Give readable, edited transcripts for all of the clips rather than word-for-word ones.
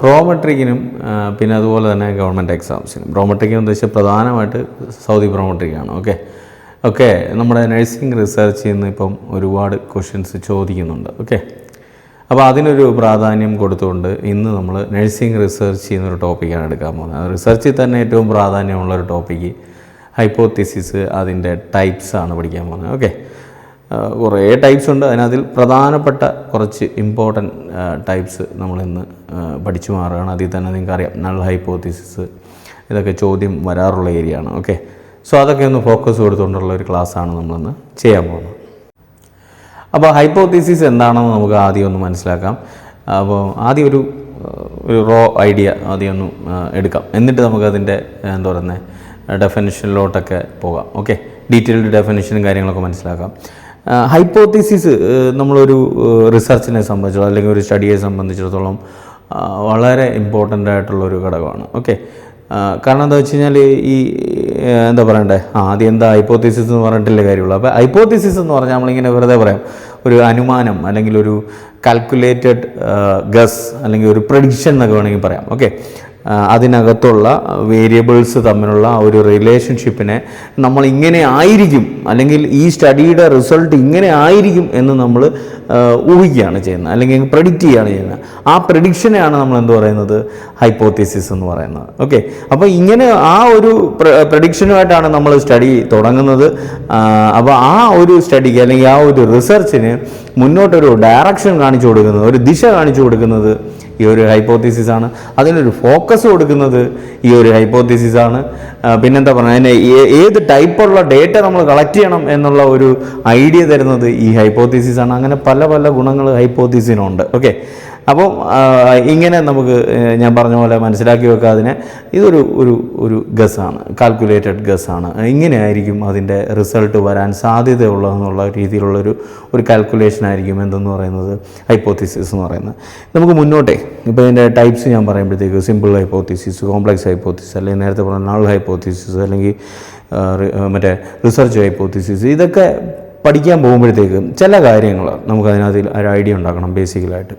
പ്രോമെട്രിക്കിനും പിന്നെ അതുപോലെ തന്നെ ഗവൺമെൻറ് എക്സാംസിനും. പ്രോമെട്രിക്കിന് ഉദ്ദേശിച്ച പ്രധാനമായിട്ട് സൗദി പ്രോമെട്രിക്കാണ്. ഓക്കെ നമ്മുടെ നഴ്സിംഗ് റിസർച്ചിൽ നിന്ന് ഇപ്പം ഒരുപാട് ക്വസ്റ്റ്യൻസ് ചോദിക്കുന്നുണ്ട്. അപ്പോൾ അതിനൊരു പ്രാധാന്യം കൊടുത്തുകൊണ്ട് ഇന്ന് നമ്മൾ നഴ്സിംഗ് റിസർച്ച് ചെയ്യുന്നൊരു ടോപ്പിക്കാണ് എടുക്കാൻ പോകുന്നത്. റിസർച്ചിൽ തന്നെ ഏറ്റവും പ്രാധാന്യമുള്ളൊരു ടോപ്പിക്ക് ഹൈപ്പോത്തിസിസ്, അതിൻ്റെ ടൈപ്സാണ് പഠിക്കാൻ പോകുന്നത്. കുറേ ടൈപ്സ് ഉണ്ട്. അതിനതിൽ പ്രധാനപ്പെട്ട കുറച്ച് ഇമ്പോർട്ടൻറ്റ് ടൈപ്സ് നമ്മളിന്ന് പഠിച്ചു മാറുകയാണ്. അതിൽ തന്നെ നിങ്ങൾക്കറിയാം നൾ ഹൈപ്പോത്തിസിസ്, ഇതൊക്കെ ചോദ്യം വരാറുള്ള ഏരിയ ആണ്. സോ അതൊക്കെ ഒന്ന് ഫോക്കസ് കൊടുത്തുകൊണ്ടുള്ള ഒരു ക്ലാസ്സാണ് നമ്മളിന്ന് ചെയ്യാൻ പോകുന്നത്. അപ്പോൾ ഹൈപ്പോത്തിസിസ് എന്താണെന്ന് നമുക്ക് ആദ്യം ഒന്ന് മനസ്സിലാക്കാം. അപ്പോൾ ആദ്യം ഒരു റോ ഐഡിയ ആദ്യം ഒന്ന് എടുക്കാം. എന്നിട്ട് നമുക്കതിൻ്റെ എന്താ പറയുന്നത് ഡെഫിനിഷനിലോട്ടൊക്കെ പോകാം. ഡീറ്റെയിൽഡ് ഡെഫിനിഷനും കാര്യങ്ങളൊക്കെ മനസ്സിലാക്കാം. ഹൈപ്പോത്തിസിസ് നമ്മളൊരു റിസർച്ചിനെ സംബന്ധിച്ചിടത്തോളം അല്ലെങ്കിൽ ഒരു സ്റ്റഡിയെ സംബന്ധിച്ചിടത്തോളം വളരെ ഇമ്പോർട്ടൻ്റ് ആയിട്ടുള്ളൊരു ഘടകമാണ്. കാരണം എന്താ വെച്ച് കഴിഞ്ഞാൽ ഈ എന്താ പറയണ്ടേ ആദ്യം എന്താ ഹൈപ്പോത്തിസിസ് എന്ന് പറഞ്ഞിട്ടില്ല കാര്യമുള്ളൂ. അപ്പോൾ ഹൈപ്പോത്തിസിസ് എന്ന് പറഞ്ഞാൽ നമ്മളിങ്ങനെ വെറുതെ പറയാം, ഒരു അനുമാനം അല്ലെങ്കിൽ ഒരു കാൽക്കുലേറ്റഡ് ഗസ് അല്ലെങ്കിൽ ഒരു പ്രഡിക്ഷൻ എന്നൊക്കെ വേണമെങ്കിൽ പറയാം. അതിനകത്തുള്ള വേരിയബിൾസ് തമ്മിലുള്ള ഒരു റിലേഷൻഷിപ്പിനെ നമ്മൾ ഇങ്ങനെ ആയിരിക്കും അല്ലെങ്കിൽ ഈ സ്റ്റഡിയുടെ റിസൾട്ട് ഇങ്ങനെ ആയിരിക്കും എന്ന് നമ്മൾ ഊഹിക്കുകയാണ് ചെയ്യുന്നത് അല്ലെങ്കിൽ പ്രഡിക്റ്റ് ചെയ്യുകയാണ് ചെയ്യുന്നത്. ആ പ്രഡിക്ഷനെയാണ് നമ്മൾ എന്ത് പറയുന്നത് ഹൈപ്പോത്തിസിസ് എന്ന് പറയുന്നത്. അപ്പോൾ ഇങ്ങനെ ആ ഒരു പ്രഡിക്ഷനുമായിട്ടാണ് നമ്മൾ സ്റ്റഡി തുടങ്ങുന്നത്. അപ്പോൾ ആ ഒരു സ്റ്റഡിക്ക് അല്ലെങ്കിൽ ആ ഒരു റിസർച്ചിന് മുന്നോട്ടൊരു ഡയറക്ഷൻ കാണിച്ചു കൊടുക്കുന്നത്, ഒരു ദിശ കാണിച്ചു കൊടുക്കുന്നത് ഈ ഒരു ഹൈപ്പോത്തിസിസ് ആണ്. അതിനൊരു ഫോക്കസ് കൊടുക്കുന്നത് ഈ ഒരു ഹൈപ്പോത്തിസിസ് ആണ്. പിന്നെന്താ പറയുക, അതിനെ ഏത് ടൈപ്പുള്ള ഡേറ്റ നമ്മൾ കളക്ട് ചെയ്യണം എന്നുള്ള ഒരു ഐഡിയ തരുന്നത് ഈ ഹൈപ്പോത്തിസിസ് ആണ്. അങ്ങനെ പല പല ഗുണങ്ങൾ ഹൈപ്പോത്തിസിനുണ്ട്. അപ്പം ഇങ്ങനെ നമുക്ക് ഞാൻ പറഞ്ഞ പോലെ മനസ്സിലാക്കി വെക്കുക. അതിനെ ഇതൊരു ഒരു ഒരു ഗസ്സാണ്, കാൽക്കുലേറ്റഡ് ഗസ്സാണ്. ഇങ്ങനെയായിരിക്കും അതിൻ്റെ റിസൾട്ട് വരാൻ സാധ്യതയുള്ളതെന്നുള്ള രീതിയിലുള്ളൊരു കാൽക്കുലേഷൻ ആയിരിക്കും എന്തെന്ന് പറയുന്നത് ഹൈപ്പോത്തിസിസ് എന്ന് പറയുന്നത്. നമുക്ക് മുന്നോട്ടേ ഇപ്പോൾ ഇതിൻ്റെ ടൈപ്സ് ഞാൻ പറയുമ്പോഴത്തേക്ക് സിമ്പിൾ ഹൈപ്പോത്തിസിസ്, കോംപ്ലക്സ് ഹൈപ്പോത്തിസിസ്, അല്ലെങ്കിൽ നേരത്തെ പറഞ്ഞ നൾ ഹൈപ്പോത്തിസിസ്, അല്ലെങ്കിൽ മറ്റേ റിസർച്ച് ഹൈപ്പോത്തിസിസ്, ഇതൊക്കെ പഠിക്കാൻ പോകുമ്പോഴത്തേക്ക് ചില കാര്യങ്ങൾ നമുക്കതിനകത്ത് ഒരു ഐഡിയ ഉണ്ടാക്കണം. ബേസിക്കലായിട്ട്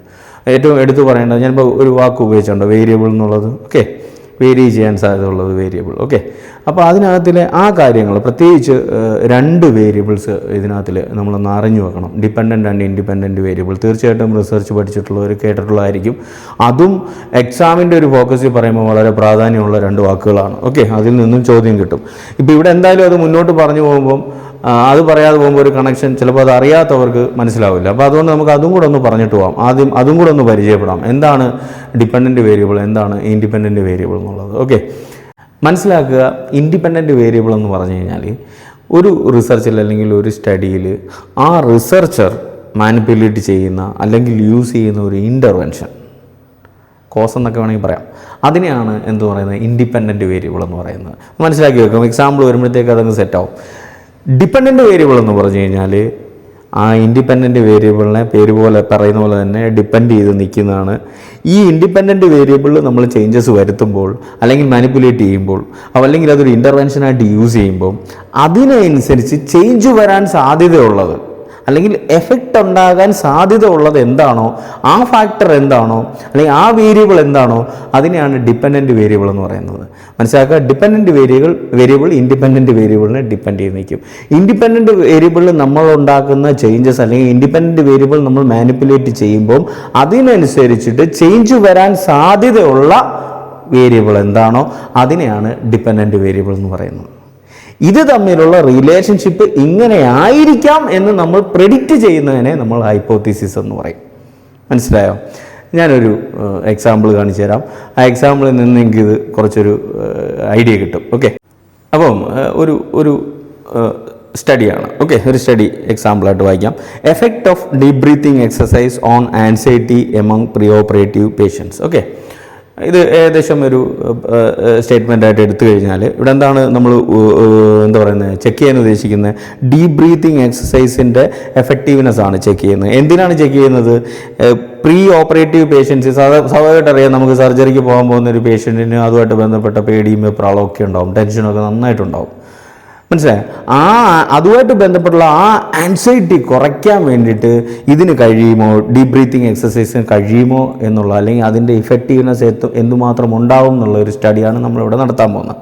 ഏറ്റവും എടുത്തു പറയേണ്ടത്, ഞാനിപ്പോൾ ഒരു വാക്ക് ഉപയോഗിച്ചിട്ടുണ്ട്, വേരിയബിൾ എന്നുള്ളത്. വേരി ചെയ്യാൻ സാധ്യതയുള്ളത് വേരിയബിൾ. അപ്പോൾ അതിനകത്തിലെ ആ കാര്യങ്ങൾ പ്രത്യേകിച്ച് 2 വേരിയബിൾസ് ഇതിനകത്തിൽ നമ്മളൊന്ന് അറിഞ്ഞു വെക്കണം. Dependent and independent variable. തീർച്ചയായിട്ടും റിസർച്ച് പഠിച്ചിട്ടുള്ളവർ കേട്ടിട്ടുള്ളതായിരിക്കും. അതും എക്സാമിൻ്റെ ഒരു ഫോക്കസിൽ പറയുമ്പോൾ വളരെ പ്രാധാന്യമുള്ള 2 വാക്കുകളാണ്. അതിൽ നിന്നും ചോദ്യം കിട്ടും. ഇപ്പോൾ ഇവിടെ എന്തായാലും അത് മുന്നോട്ട് പറഞ്ഞു പോകുമ്പം അത് പറയാതെ പോകുമ്പോൾ ഒരു കണക്ഷൻ ചിലപ്പോൾ അത് അറിയാത്തവർക്ക് മനസ്സിലാവില്ല. അപ്പോൾ അതുകൊണ്ട് നമുക്ക് അതും കൂടെ ഒന്ന് പറഞ്ഞിട്ട് പോകാം. ആദ്യം അതും കൂടെ ഒന്ന് പരിചയപ്പെടാം. എന്താണ് ഡിപ്പെൻഡൻറ്റ് വേരിയബിൾ, എന്താണ് ഇൻഡിപെൻഡൻറ്റ് വേരിയബിൾ എന്നുള്ളത്. മനസ്സിലാക്കുക, ഇൻഡിപെൻഡൻറ്റ് വേരിയബിൾ എന്ന് പറഞ്ഞു കഴിഞ്ഞാൽ ഒരു റിസർച്ചിൽ അല്ലെങ്കിൽ ഒരു സ്റ്റഡിയിൽ ആ റിസർച്ചർ മാനിപ്പുലേറ്റ് ചെയ്യുന്ന അല്ലെങ്കിൽ യൂസ് ചെയ്യുന്ന ഒരു ഇൻ്റർവെൻഷൻ, കോസ് എന്നൊക്കെ വേണമെങ്കിൽ പറയാം, അതിനെയാണ് എന്ത് പറയുന്നത് ഇൻഡിപെൻഡൻറ്റ് വേരിയബിൾ എന്ന് പറയുന്നത്. മനസ്സിലാക്കി വെക്കും. എക്സാമ്പിൾ വരുമ്പോഴത്തേക്ക് അതങ്ങ് സെറ്റാവും. ഡിപ്പെൻഡൻറ്റ് വേരിയബിൾ എന്ന് പറഞ്ഞു കഴിഞ്ഞാൽ ആ ഇൻഡിപെൻഡൻറ്റ് വേരിയബിളിനെ പേര് പോലെ പറയുന്ന പോലെ തന്നെ ഡിപ്പെൻഡ് ചെയ്ത് നിൽക്കുന്നതാണ്. ഈ ഇൻഡിപെൻഡൻറ്റ് വേരിയബിളിൽ നമ്മൾ ചേഞ്ചസ് വരുത്തുമ്പോൾ അല്ലെങ്കിൽ മാനിപ്പുലേറ്റ് ചെയ്യുമ്പോൾ അല്ലെങ്കിൽ അതൊരു ഇൻ്റർവെൻഷനായിട്ട് യൂസ് ചെയ്യുമ്പോൾ അതിനനുസരിച്ച് ചേഞ്ച് വരാൻ സാധ്യതയുള്ളത് അല്ലെങ്കിൽ എഫക്റ്റ് ഉണ്ടാകാൻ സാധ്യത ഉള്ളത് എന്താണോ, ആ ഫാക്ടർ എന്താണോ അല്ലെങ്കിൽ ആ വേരിയബിൾ എന്താണോ, അതിനെയാണ് ഡിപ്പെൻഡൻറ്റ് വേരിയബിൾ എന്ന് പറയുന്നത്. മനസ്സിലാക്കുക, ഡിപ്പെൻഡൻറ്റ് വേരിയബിൾ ഇൻഡിപെൻഡൻറ്റ് വേരിയബിളിനെ ഡിപ്പെൻഡ് ചെയ്ത് നിൽക്കും. ഇൻഡിപെൻഡൻറ്റ് വേരിയബിളിൽ നമ്മൾ ഉണ്ടാക്കുന്ന ചേഞ്ചസ് അല്ലെങ്കിൽ ഇൻഡിപെൻഡൻറ്റ് വേരിയബിൾ നമ്മൾ മാനിപ്പുലേറ്റ് ചെയ്യുമ്പോൾ അതിനനുസരിച്ചിട്ട് ചേഞ്ച് വരാൻ സാധ്യതയുള്ള വേരിയബിൾ എന്താണോ അതിനെയാണ് ഡിപ്പെൻഡൻറ്റ് വേരിയബിൾ എന്ന് പറയുന്നത്. ഇത് തമ്മിലുള്ള റിലേഷൻഷിപ്പ് ഇങ്ങനെ ആയിരിക്കാം എന്ന് നമ്മൾ പ്രെഡിക്റ്റ് ചെയ്യുന്നതിനെ നമ്മൾ ഹൈപ്പോത്തിസിസ് എന്ന് പറയും. മനസ്സിലായോ? ഞാനൊരു എക്സാമ്പിൾ കാണിച്ചു തരാം. ആ എക്സാമ്പിളിൽ നിന്ന് നിങ്ങൾക്ക് ഇത് കുറച്ചൊരു ഐഡിയ കിട്ടും. അപ്പം ഒരു സ്റ്റഡിയാണ്. ഒരു സ്റ്റഡി എക്സാമ്പിളായിട്ട് വായിക്കാം. Effect of deep breathing exercise on anxiety among pre operative patients. ഇത് ഏകദേശം ഒരു സ്റ്റേറ്റ്മെൻറ്റായിട്ട് എടുത്തു കഴിഞ്ഞാൽ ഇവിടെ എന്താണ് നമ്മൾ എന്താ പറയുന്നത് ചെക്ക് ചെയ്യാൻ ഉദ്ദേശിക്കുന്നത്, ഡീപ് ബ്രീത്തിങ് എക്സസൈസിൻ്റെ എഫക്റ്റീവ്നെസ് ആണ് ചെക്ക് ചെയ്യുന്നത്. എന്തിനാണ് ചെക്ക് ചെയ്യുന്നത്? പ്രീ ഓപ്പറേറ്റീവ് പേഷ്യൻസ് സ്വാഭാവികമായിട്ട് അറിയാം, നമുക്ക് സർജറിക്ക് പോകാൻ പോകുന്ന ഒരു പേഷ്യൻറ്റിന് അതുമായിട്ട് ബന്ധപ്പെട്ട പേടിയും വെപ്രാളവും ഒക്കെ ഉണ്ടാവും, ടെൻഷനൊക്കെ നന്നായിട്ടുണ്ടാവും. മനസ്സിലായോ? അതുമായിട്ട് ബന്ധപ്പെട്ടുള്ള ആ ആൻസൈറ്റി കുറയ്ക്കാൻ വേണ്ടിയിട്ട് ഇതിന് കഴിയുമോ, ഡീപ് ബ്രീത്തിങ് എക്സസൈസിന് കഴിയുമോ എന്നുള്ള, അല്ലെങ്കിൽ അതിൻ്റെ ഇഫക്റ്റീവ്നെസ് എന്തുമാത്രം ഉണ്ടാവും എന്നുള്ള ഒരു സ്റ്റഡിയാണ് നമ്മളിവിടെ നടത്താൻ പോകുന്നത്.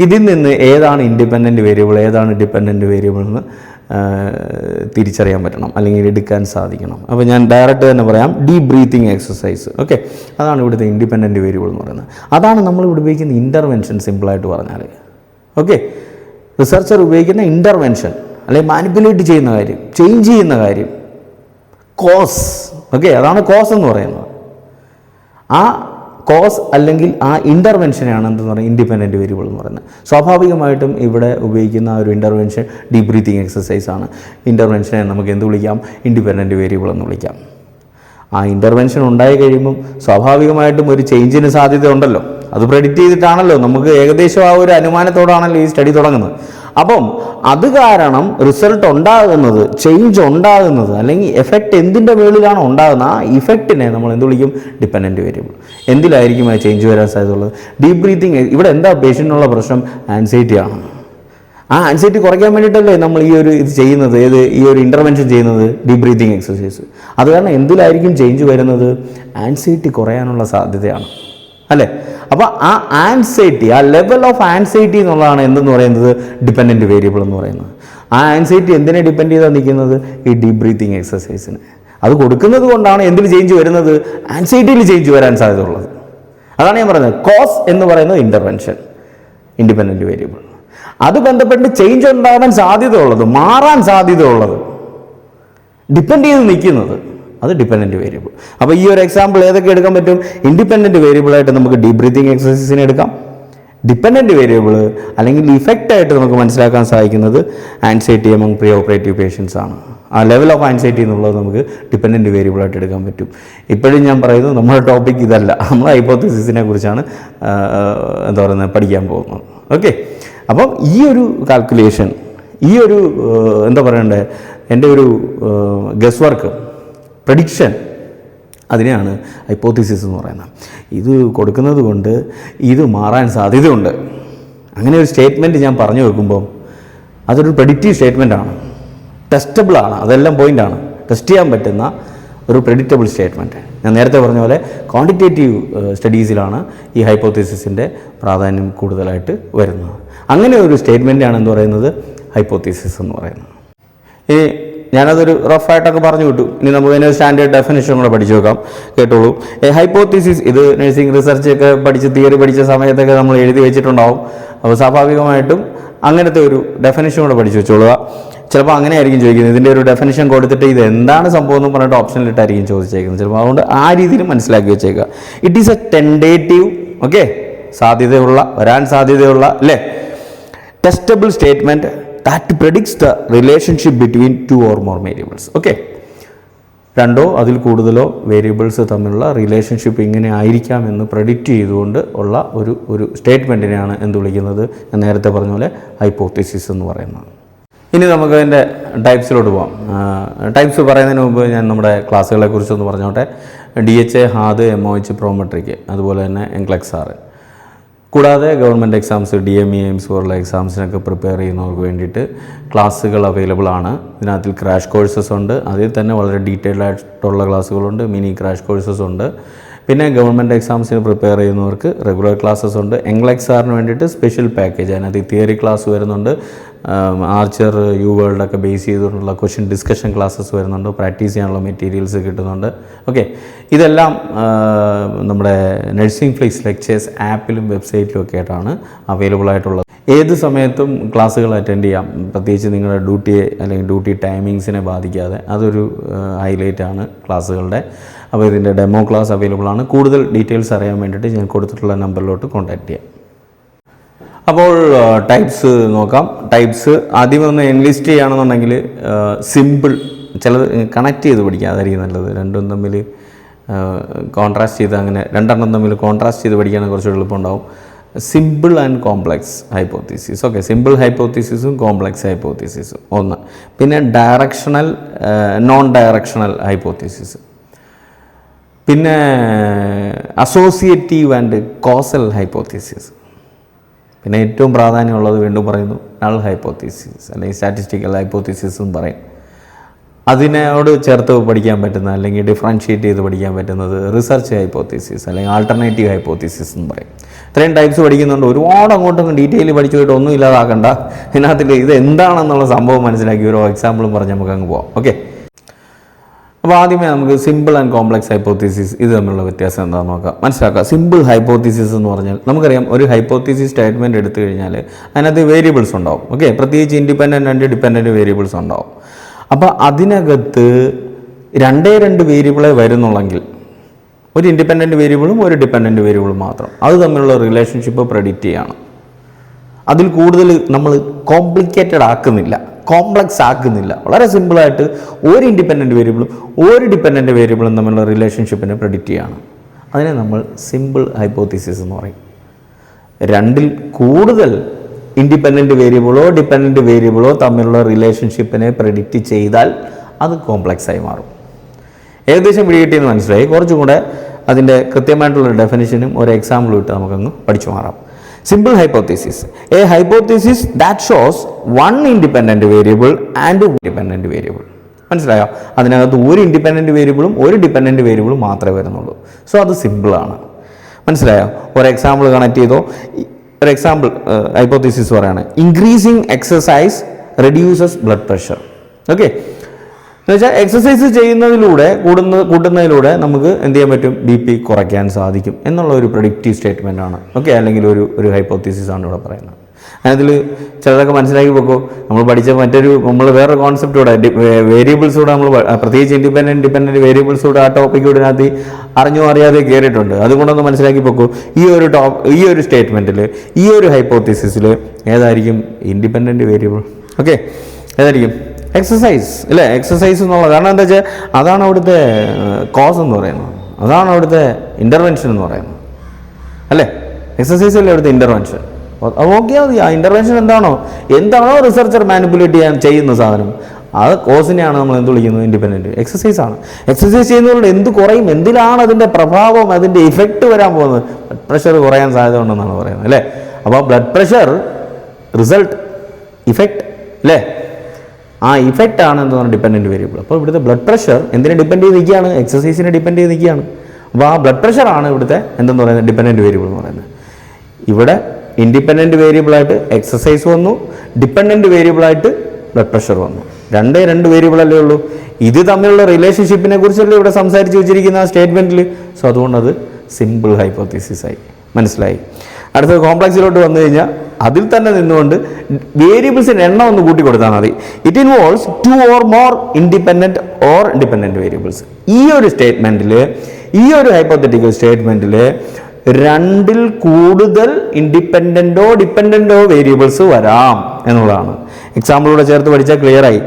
ഇതിൽ നിന്ന് ഏതാണ് ഇൻഡിപെൻഡൻറ്റ് വേരിയബിൾ, ഏതാണ് ഡിപെൻഡൻറ്റ് വേരിയബിൾ എന്ന് തിരിച്ചറിയാൻ പറ്റണം, അല്ലെങ്കിൽ എടുക്കാൻ സാധിക്കണം. അപ്പോൾ ഞാൻ ഡയറക്റ്റ് തന്നെ പറയാം, ഡീപ് ബ്രീത്തിങ് എക്സസൈസ്. ഓക്കെ, അതാണ് ഇവിടുത്തെ ഇൻഡിപെൻഡൻറ്റ് വേരിയബിൾ എന്ന് പറയുന്നത്. അതാണ് നമ്മളിവിടെ ഉപയോഗിക്കുന്ന ഇൻ്റർവെൻഷൻ, സിമ്പിളായിട്ട് പറഞ്ഞാൽ. ഓക്കെ, റിസർച്ചർ ഉപയോഗിക്കുന്ന ഇൻ്റർവെൻഷൻ, അല്ലെങ്കിൽ മാനിപ്പുലേറ്റ് ചെയ്യുന്ന കാര്യം, ചേഞ്ച് ചെയ്യുന്ന കാര്യം, കോസ്. ഓക്കെ, അതാണ് കോസ് എന്ന് പറയുന്നത്. ആ കോസ് അല്ലെങ്കിൽ ആ ഇൻ്റർവെൻഷനെയാണ് എന്തെന്ന് പറയുന്നത് ഇൻഡിപെൻഡൻറ്റ് വേരിയബിൾ എന്ന് പറയുന്നത്. സ്വാഭാവികമായിട്ടും ഇവിടെ ഉപയോഗിക്കുന്ന ആ ഒരു ഇൻ്റർവെൻഷൻ ഡീപ് ബ്രീത്തിങ് എക്സസൈസ് ആണ്. ഇൻ്റർവെൻഷനെ നമുക്ക് എന്ത് വിളിക്കാം? ഇൻഡിപെൻഡൻറ്റ് വേരിയബിൾ എന്ന് വിളിക്കാം. ആ ഇൻ്റർവെൻഷൻ ഉണ്ടായി കഴിയുമ്പം സ്വാഭാവികമായിട്ടും ഒരു ചേഞ്ചിന് സാധ്യത ഉണ്ടല്ലോ. അത് പ്രെഡിക്റ്റ് ചെയ്തിട്ടാണല്ലോ, നമുക്ക് ഏകദേശം ആ ഒരു അനുമാനത്തോടാണല്ലോ ഈ സ്റ്റഡി തുടങ്ങുന്നത്. അപ്പം അത് കാരണം റിസൾട്ട് ഉണ്ടാകുന്നത്, ചേഞ്ച് ഉണ്ടാകുന്നത്, അല്ലെങ്കിൽ എഫക്റ്റ് എന്തിൻ്റെ മേളിലാണോ ഉണ്ടാകുന്നത് ആ ഇഫക്റ്റിനെ നമ്മൾ എന്ത് വിളിക്കും? Dependent variable. എന്തിലായിരിക്കും ആ ചേഞ്ച് വരാൻ സാധ്യതയുള്ളത്? Deep breathing. ഇവിടെ എന്താ പേഷ്യൻറ്റിനുള്ള പ്രശ്നം? ആൻസൈറ്റി ആണ്. ആ ആൻസൈറ്റി കുറയ്ക്കാൻ വേണ്ടിയിട്ടല്ലേ നമ്മൾ ഈ ഒരു ഇത് ചെയ്യുന്നത്, ഈ ഒരു ഇൻ്റർവെൻഷൻ ചെയ്യുന്നത്, ഡീപ് ബ്രീത്തിങ് എക്സസൈസ്. അത് കാരണം എന്തിലായിരിക്കും ചേഞ്ച് വരുന്നത്? ആൻസൈറ്റി കുറയാനുള്ള സാധ്യതയാണ്, അല്ലേ? അപ്പോൾ ആ ആൻസൈറ്റി, ആ ലെവൽ ഓഫ് ആൻസൈറ്റി എന്നുള്ളതാണ് എന്തെന്ന് പറയുന്നത്? ഡിപെൻഡൻറ്റ് വേരിയബിൾ എന്ന് പറയുന്നത്. ആ ആൻസൈറ്റി എന്തിനെ ഡിപ്പെൻഡ് ചെയ്താൽ നിൽക്കുന്നത്? ഈ ഡീപ് ബ്രീത്തിങ് എക്സസൈസിന്. അത് കൊടുക്കുന്നത് കൊണ്ടാണ് എന്തിൽ ചേഞ്ച് വരുന്നത്? ആൻസൈറ്റിയിൽ ചേഞ്ച് വരാൻ സാധ്യതയുള്ളത്. അതാണ് ഞാൻ പറയുന്നത്, കോസ് എന്ന് പറയുന്നത് ഇൻ്റർവെൻഷൻ, ഇൻഡിപെൻഡൻറ്റ് വേരിയബിൾ. അത് ബന്ധപ്പെട്ട് ചേഞ്ച് ഉണ്ടാകാൻ സാധ്യതയുള്ളത്, മാറാൻ സാധ്യതയുള്ളത്, ഡിപ്പെൻഡ് ചെയ്ത് നിൽക്കുന്നത്, അത് ഡിപെൻഡൻറ്റ് വേരിയബിൾ. അപ്പോൾ ഈ ഒരു എക്സാമ്പിൾ ഏതൊക്കെ എടുക്കാൻ പറ്റും? ഇൻഡിപെൻഡൻറ്റ് വേരിയബിളായിട്ട് നമുക്ക് ഡീപ് ബ്രീത്തിങ് എക്സസൈസിനെ എടുക്കാം. ഡിപെൻഡൻറ്റ് വേരിയബിൾ അല്ലെങ്കിൽ ഇഫക്റ്റായിട്ട് നമുക്ക് മനസ്സിലാക്കാൻ സാധിക്കുന്നത് anxiety among pre operative patients ആണ്. ആ ലെവൽ ഓഫ് ആൻസൈറ്റി എന്നുള്ളത് നമുക്ക് ഡിപെൻഡൻറ്റ് വേരിയബിളായിട്ട് എടുക്കാൻ പറ്റും. ഇപ്പോഴും ഞാൻ പറയുന്നത് നമ്മുടെ ടോപ്പിക് ഇതല്ല, നമ്മൾ ഹൈപ്പോത്തസിസിനെ കുറിച്ചാണ് എന്താ പറയുന്നത് പഠിക്കാൻ പോകുന്നത്. ഓക്കെ, അപ്പം ഈ ഒരു കാൽക്കുലേഷൻ, ഈ ഒരു എന്താ പറയണ്ടേ, എൻ്റെ ഒരു ഗസ് വർക്ക്, പ്രഡിക്ഷൻ, അതിനെയാണ് ഹൈപ്പോത്തിസിസ് എന്ന് പറയുന്നത്. ഇത് കൊടുക്കുന്നത് കൊണ്ട് ഇത് മാറാൻ സാധ്യതയുണ്ട്. അങ്ങനെ ഒരു സ്റ്റേറ്റ്മെൻറ്റ് ഞാൻ പറഞ്ഞു വെക്കുമ്പോൾ അതൊരു പ്രെഡിക്റ്റീവ് സ്റ്റേറ്റ്മെൻറ്റാണ്, ടെസ്റ്റബിളാണ്, അതെല്ലാം പോയിൻ്റാണ്, ടെസ്റ്റ് ചെയ്യാൻ പറ്റുന്ന ഒരു പ്രെഡിക്റ്റബിൾ സ്റ്റേറ്റ്മെൻറ്റ്. ഞാൻ നേരത്തെ പറഞ്ഞ പോലെ ക്വാണ്ടിറ്റേറ്റീവ് സ്റ്റഡീസിലാണ് ഈ ഹൈപ്പോത്തിസിസിൻ്റെ പ്രാധാന്യം കൂടുതലായിട്ട് വരുന്നത്. അങ്ങനെ ഒരു സ്റ്റേറ്റ്മെൻറ്റാണ് എന്ത് പറയുന്നത്? ഹൈപ്പോത്തിസിസ് എന്ന് പറയുന്നത്. ഈ ഞാനതൊരു റഫായിട്ടൊക്കെ പറഞ്ഞു വിട്ടു. ഇനി നമുക്ക് അതിന് സ്റ്റാൻഡേർഡ് ഡെഫിനിഷൻ കൂടെ പഠിച്ചു നോക്കാം, കേട്ടോളൂ. ഹൈപ്പോത്തിസിസ്, ഇത് നഴ്സിംഗ് റിസർച്ചൊക്കെ പഠിച്ച് തിയറി പഠിച്ച സമയത്തൊക്കെ നമ്മൾ എഴുതി വെച്ചിട്ടുണ്ടാവും. അപ്പോൾ സ്വാഭാവികമായിട്ടും അങ്ങനത്തെ ഒരു ഡെഫിനിഷൻ കൂടെ പഠിച്ചു വെച്ചോളുക. ചിലപ്പോൾ അങ്ങനെ ആയിരിക്കും ചോദിക്കുന്നത്, ഇതിൻ്റെ ഒരു ഡെഫിനിഷൻ കൊടുത്തിട്ട് ഇത് എന്താണ് സംഭവം എന്ന് പറഞ്ഞിട്ട് ഓപ്ഷനിലിട്ടായിരിക്കും ചോദിച്ചേക്കുന്നത്. ചിലപ്പോൾ അതുകൊണ്ട് ആ രീതിയിൽ മനസ്സിലാക്കി വെച്ചേക്കുക. It is A tentative, okay, സാധ്യതയുള്ള, വരാൻ സാധ്യതയുള്ള, അല്ലേ, testable statement that predicts the relationship between two or more variables. Okay, രണ്ടോ അതിൽ കൂടുതലോ വേരിയബിൾസ് തമ്മിലുള്ള റിലേഷൻഷിപ്പ് ഇങ്ങനെ ആയിരിക്കാമെന്ന് പ്രെഡിക്റ്റ് ചെയ്തുകൊണ്ട് ഉള്ള ഒരു സ്റ്റേറ്റ്മെൻറ്റിനെയാണ് എന്ത് വിളിക്കുന്നത്? ഞാൻ നേരത്തെ പറഞ്ഞ പോലെ ഹൈപ്പോത്തിസിസ് എന്ന് പറയുന്നത്. ഇനി നമുക്ക് അതിൻ്റെ ടൈപ്സിലോട്ട് പോകാം. ടൈപ്സ് പറയുന്നതിന് മുമ്പ് ഞാൻ നമ്മുടെ ക്ലാസ്സുകളെ കുറിച്ചൊന്ന് പറഞ്ഞോട്ടെ. DHA, HAD, MOH, പ്രോമെട്രിക്, അതുപോലെ തന്നെ NCLEX-R. കൂടാതെ ഗവൺമെൻറ് എക്സാംസ്, DME, AIMS പോലുള്ള എക്സാംസിനൊക്കെ പ്രിപ്പയർ ചെയ്യുന്നവർക്ക് വേണ്ടിയിട്ട് ക്ലാസ്സുകൾ അവൈലബിൾ ആണ്. ഇതിനകത്തിൽ ക്രാഷ് കോഴ്സസ് ഉണ്ട്, അതിൽ തന്നെ വളരെ ഡീറ്റെയിൽഡ് ആയിട്ടുള്ള ക്ലാസ്സുകളുണ്ട്, മിനി ക്രാഷ് കോഴ്സസ് ഉണ്ട്. പിന്നെ ഗവൺമെൻറ് എക്സാംസിന് പ്രിപ്പയർ ചെയ്യുന്നവർക്ക് റെഗുലർ ക്ലാസ്സസ് ഉണ്ട്. NCLEX-Rന് വേണ്ടിയിട്ട് സ്പെഷ്യൽ പാക്കേജ്, അതിനകത്ത് തിയറി ക്ലാസ് വരുന്നുണ്ട്, ആർച്ചർ, വേൾഡൊക്കെ ബേസ് ചെയ്തുകൊണ്ടുള്ള ക്വസ്റ്റ്യൻ ഡിസ്കഷൻ ക്ലാസ്സസ് വരുന്നുണ്ട്, പ്രാക്ടീസ് ചെയ്യാനുള്ള മെറ്റീരിയൽസ് കിട്ടുന്നുണ്ട്. ഓക്കെ, ഇതെല്ലാം നമ്മുടെ നഴ്സിംഗ് ഫ്ലിക്സ് ലെക്ചേഴ്സ് ആപ്പിലും വെബ്സൈറ്റിലും ഒക്കെ ആയിട്ടാണ് അവൈലബിൾ ആയിട്ടുള്ളത്. ഏത് സമയത്തും ക്ലാസ്സുകൾ അറ്റൻഡ് ചെയ്യാം, പ്രത്യേകിച്ച് നിങ്ങളുടെ ഡ്യൂട്ടിയെ അല്ലെങ്കിൽ ഡ്യൂട്ടി ടൈമിങ്സിനെ ബാധിക്കാതെ. അതൊരു ഹൈലൈറ്റാണ് ക്ലാസ്സുകളുടെ. അപ്പോൾ ഇതിൻ്റെ ഡെമോ ക്ലാസ് അവൈലബിൾ ആണ്. കൂടുതൽ ഡീറ്റെയിൽസ് അറിയാൻ വേണ്ടിയിട്ട് ഞാൻ കൊടുത്തിട്ടുള്ള നമ്പറിലോട്ട് കോൺടാക്റ്റ് ചെയ്യാം. അപ്പോൾ ടൈപ്സ് നോക്കാം. ടൈപ്സ് ആദ്യം ഒന്ന് എൻലിസ്റ്റ് ചെയ്യുകയാണെന്നുണ്ടെങ്കിൽ സിമ്പിൾ, ചിലത് കണക്ട് ചെയ്ത് പഠിക്കുക, അതായിരിക്കും നല്ലത്. രണ്ടും തമ്മിൽ കോൺട്രാസ്റ്റ് ചെയ്ത്, അങ്ങനെ രണ്ടെണ്ണം തമ്മിൽ കോൺട്രാസ്റ്റ് ചെയ്ത് പഠിക്കുകയാണെങ്കിൽ കുറച്ചുകൂടി എളുപ്പമുണ്ടാവും. Simple and complex hypothesis. Okay, simple ഹൈപ്പോത്തീസിസും കോംപ്ലക്സ് ഹൈപ്പോത്തീസിസും ഒന്ന്. പിന്നെ ഡയറക്ഷണൽ, നോൺ ഡയറക്ഷണൽ ഹൈപ്പോത്തീസിസ്. പിന്നെ അസോസിയേറ്റീവ് ആൻഡ് കോസൽ ഹൈപ്പോത്തീസിസ്. പിന്നെ ഏറ്റവും പ്രാധാന്യമുള്ളത് വീണ്ടും പറയുന്നു നൾ ഹൈപ്പോത്തീസിസ് അല്ലെങ്കിൽ സ്റ്റാറ്റിസ്റ്റിക്കൽ ഹൈപ്പോത്തീസിസ് എന്ന് പറയും. അതിനോട് ചേർത്ത് പഠിക്കാൻ പറ്റുന്ന അല്ലെങ്കിൽ ഡിഫറൻഷ്യേറ്റ് ചെയ്ത് പഠിക്കാൻ പറ്റുന്നത് റിസർച്ച് ഹൈപ്പോത്തീസിസ് അല്ലെങ്കിൽ ആൾട്ടർനേറ്റീവ് ഹൈപ്പോത്തീസിസ് എന്ന് പറയും. ഇത്രയും ടൈപ്സ് പഠിക്കുന്നുണ്ട്. ഒരുപാട് അങ്ങോട്ടും ഡീറ്റെയിൽ പഠിച്ചു പോയിട്ട് ഒന്നും ഇല്ലാതാക്കണ്ട. ഇതിനകത്തിൽ ഇത് എന്താണെന്നുള്ള സംഭവം മനസ്സിലാക്കി ഓരോ എക്സാമ്പിളും പറഞ്ഞ് നമുക്ക് അങ്ങ് പോകാം. ഓക്കെ, അപ്പോൾ ആദ്യമേ നമുക്ക് സിമ്പിൾ ആൻഡ് കോംപ്ലക്സ് ഹൈപ്പോത്തീസിസ് ഇത് തമ്മിലുള്ള വ്യത്യാസം എന്താണെന്ന് നോക്കാം, മനസ്സിലാക്കുക. സിമ്പിൾ ഹൈപ്പോത്തീസിസ് എന്ന് പറഞ്ഞാൽ നമുക്കറിയാം ഒരു ഹൈപ്പോത്തീസിസ് സ്റ്റേറ്റ്മെൻറ്റ് എടുത്തു കഴിഞ്ഞാൽ അതിനകത്ത് വേരിയബിൾസ് ഉണ്ടാവും. ഓക്കെ, പ്രത്യേകിച്ച് ഇൻഡിപെൻഡൻറ്റ് ആൻഡ് ഡിപെൻഡൻറ്റ് വേരിയബിൾസ് ഉണ്ടാവും. അപ്പോൾ അതിനകത്ത് രണ്ട് വേരിയബിളെ വരുന്നുള്ളെങ്കിൽ ഒരു ഇൻഡിപെൻഡൻറ്റ് വേരിയബിളും ഒരു ഡിപെൻഡൻറ്റ് വേരിയബിളും മാത്രം, അത് തമ്മിലുള്ള റിലേഷൻഷിപ്പ് പ്രെഡിക്റ്റ് ചെയ്യണം. അതിൽ കൂടുതൽ നമ്മൾ കോംപ്ലിക്കേറ്റഡ് ആക്കുന്നില്ല, കോംപ്ലക്സ് ആക്കുന്നില്ല. വളരെ സിമ്പിളായിട്ട് ഒരു ഇൻഡിപെൻഡൻറ്റ് വേരിയബിളും ഒരു ഡിപെൻഡൻറ്റ് വേരിയബിളും തമ്മിലുള്ള റിലേഷൻഷിപ്പിനെ പ്രെഡിക്റ്റ് ചെയ്യണം. അതിനെ നമ്മൾ സിമ്പിൾ ഹൈപ്പോത്തീസിസ് എന്ന് പറയും. രണ്ടിൽ കൂടുതൽ ഇൻഡിപെൻഡൻറ്റ് വേരിയബിളോ ഡിപെൻഡൻറ്റ് വേരിയബിളോ തമ്മിലുള്ള റിലേഷൻഷിപ്പിനെ പ്രെഡിക്റ്റ് ചെയ്താൽ അത് കോംപ്ലക്സായി മാറും. ഏകദേശം പിടികിട്ടിയെന്ന് മനസ്സിലായി. കുറച്ചും കൂടെ അതിൻ്റെ കൃത്യമായിട്ടുള്ള ഡെഫിനിഷനും ഒരു എക്സാമ്പിളും ഇട്ട് നമുക്കങ്ങ് പഠിച്ചു മാറാം. Simple hypothesis, A hypothesis that shows one independent variable and dependent variable. മനസ്സിലായോ? അതിനകത്ത് ഒരു ഇൻഡിപെൻഡൻറ്റ് വേരിയബിളും ഒരു ഡിപെൻഡൻറ്റ് വേരിയബിളും മാത്രമേ വരുന്നുള്ളൂ. സോ അത് സിമ്പിളാണ്. മനസ്സിലായോ? ഒരു എക്സാമ്പിൾ കണക്ട് ചെയ്തോ. ഒരു എക്സാമ്പിൾ ഹൈപ്പോത്തീസിസ് പറയുകയാണ്, increasing exercise reduces blood pressure. Okay, എന്നുവെച്ചാൽ എക്സസൈസ് ചെയ്യുന്നതിലൂടെ കൂട്ടുന്നതിലൂടെ നമുക്ക് എന്ത് ചെയ്യാൻ പറ്റും, BP കുറയ്ക്കാൻ സാധിക്കും എന്നുള്ള ഒരു പ്രൊഡിക്റ്റീവ് സ്റ്റേറ്റ്മെൻ്റ് ആണ്. ഓക്കെ, അല്ലെങ്കിൽ ഒരു ഹൈപ്പോത്തീസിസ് ആണ് ഇവിടെ പറയുന്നത്. അതിൽ ചിലതൊക്കെ മനസ്സിലാക്കി പോക്കോ. നമ്മൾ പഠിച്ച നമ്മൾ വേറൊരു കോൺസെപ്റ്റ് കൂടെ വേരിയബിൾസ് കൂടെ നമ്മൾ പ്രത്യേകിച്ച് ഇൻഡിപെൻഡൻറ്റ് ഡിപെൻഡൻറ്റ് വേരിയബിൾസ് കൂടെ ആ ടോപ്പിക്ക് ഇതിനകത്ത് അറിഞ്ഞോ അറിയാതെ കയറിയിട്ടുണ്ട്. അതുകൊണ്ടൊന്ന് മനസ്സിലാക്കി പോക്കോ. ഈ ഒരു സ്റ്റേറ്റ്മെൻറ്റിൽ ഈ ഒരു ഹൈപ്പോത്തീസിസിൽ ഏതായിരിക്കും ഇൻഡിപെൻഡൻറ്റ് വേരിയബിൾ? ഓക്കെ, ഏതായിരിക്കും? എക്സസൈസ് അല്ലേ? എക്സസൈസ് എന്നുള്ളത് കാരണം എന്താ വെച്ചാൽ അതാണ് അവിടുത്തെ കോസ് എന്ന് പറയുന്നത്, അതാണ് അവിടുത്തെ ഇൻ്റർവെൻഷൻ എന്ന് പറയുന്നത് അല്ലേ? എക്സസൈസ് അല്ലേ അവിടുത്തെ ഇൻ്റർവെൻഷൻ. അത് നോക്കിയാൽ മതി. ആ ഇൻ്റർവെൻഷൻ എന്താണോ റിസർച്ചർ മാനിപ്പുലേറ്റ് ചെയ്യുന്ന സാധനം, അത് കോസിനെയാണ് നമ്മൾ എന്ത് വിളിക്കുന്നത്, ഇൻഡിപെൻഡൻറ്റ്. എക്സസൈസ് ആണ്. എക്സസൈസ് ചെയ്യുന്നതുകൊണ്ട് എന്ത് കുറയും, എന്തിനാണ് അതിൻ്റെ പ്രഭാവം, അതിൻ്റെ ഇഫക്റ്റ് വരാൻ പോകുന്നത്? ബ്ലഡ് പ്രഷർ കുറയാൻ സാധ്യത ഉണ്ടെന്നാണ് പറയുന്നത് അല്ലേ? അപ്പോൾ ബ്ലഡ് പ്രഷർ റിസൾട്ട് ഇഫക്റ്റ് അല്ലേ? ആ ഇഫക്റ്റ് ആണ് എന്ന് പറഞ്ഞാൽ ഡിപെൻഡൻറ്റ് വേരിയബിൾ. അപ്പോൾ ഇവിടുത്തെ ബ്ലഡ് പ്രഷർ എന്തിനെ ഡിപ്പെൻഡ് ചെയ്ത് നിൽക്കുകയാണ്? എക്സസൈസിനെ ഡിപ്പെൻഡ് ചെയ്ത് നിൽക്കുകയാണ്. അപ്പോൾ ആ ബ്ലഡ് പ്രഷറാണ് ഇവിടുത്തെ എന്തെന്ന് പറയുന്നത്, ഡിപെൻഡൻറ്റ് വേരിയബിൾ എന്ന് പറയുന്നത്. ഇവിടെ ഇൻഡിപെൻഡൻറ്റ് വേരിയബിളായിട്ട് എക്സസൈസ് വന്നു, ഡിപെൻഡൻറ്റ് വേരിയബിളായിട്ട് ബ്ലഡ് പ്രഷർ വന്നു. രണ്ട് വേരിയബിളല്ലേ ഉള്ളൂ. ഇത് തമ്മിലുള്ള റിലേഷൻഷിപ്പിനെ കുറിച്ചല്ലേ ഇവിടെ സംസാരിച്ച് വെച്ചിരിക്കുന്ന ആ സ്റ്റേറ്റ്മെൻറ്റിൽ. സോ അതുകൊണ്ടത് സിമ്പിൾ ഹൈപ്പോത്തീസിസ് ആയി. മനസ്സിലായി? അടുത്തത് കോംപ്ലക്സിലോട്ട് വന്നു കഴിഞ്ഞാൽ അതിൽ തന്നെ നിന്നുകൊണ്ട് വേരിയബിൾസിൻ്റെ എണ്ണം ഒന്ന് കൂട്ടി കൊടുത്താൽ മതി. It involves 2 or more independent or dependent variables. ഈ ഒരു സ്റ്റേറ്റ്മെൻറ്റിൽ, ഈ ഒരു ഹൈപ്പോത്തറ്റിക്കൽ സ്റ്റേറ്റ്മെൻറ്റിൽ രണ്ടിൽ കൂടുതൽ ഇൻഡിപെൻഡൻറ്റോ ഡിപെൻഡൻറ്റോ വേരിയബിൾസ് വരാം എന്നുള്ളതാണ്. എക്സാമ്പിളൂടെ ചേർത്ത് പഠിച്ചാൽ ക്ലിയർ ആയി.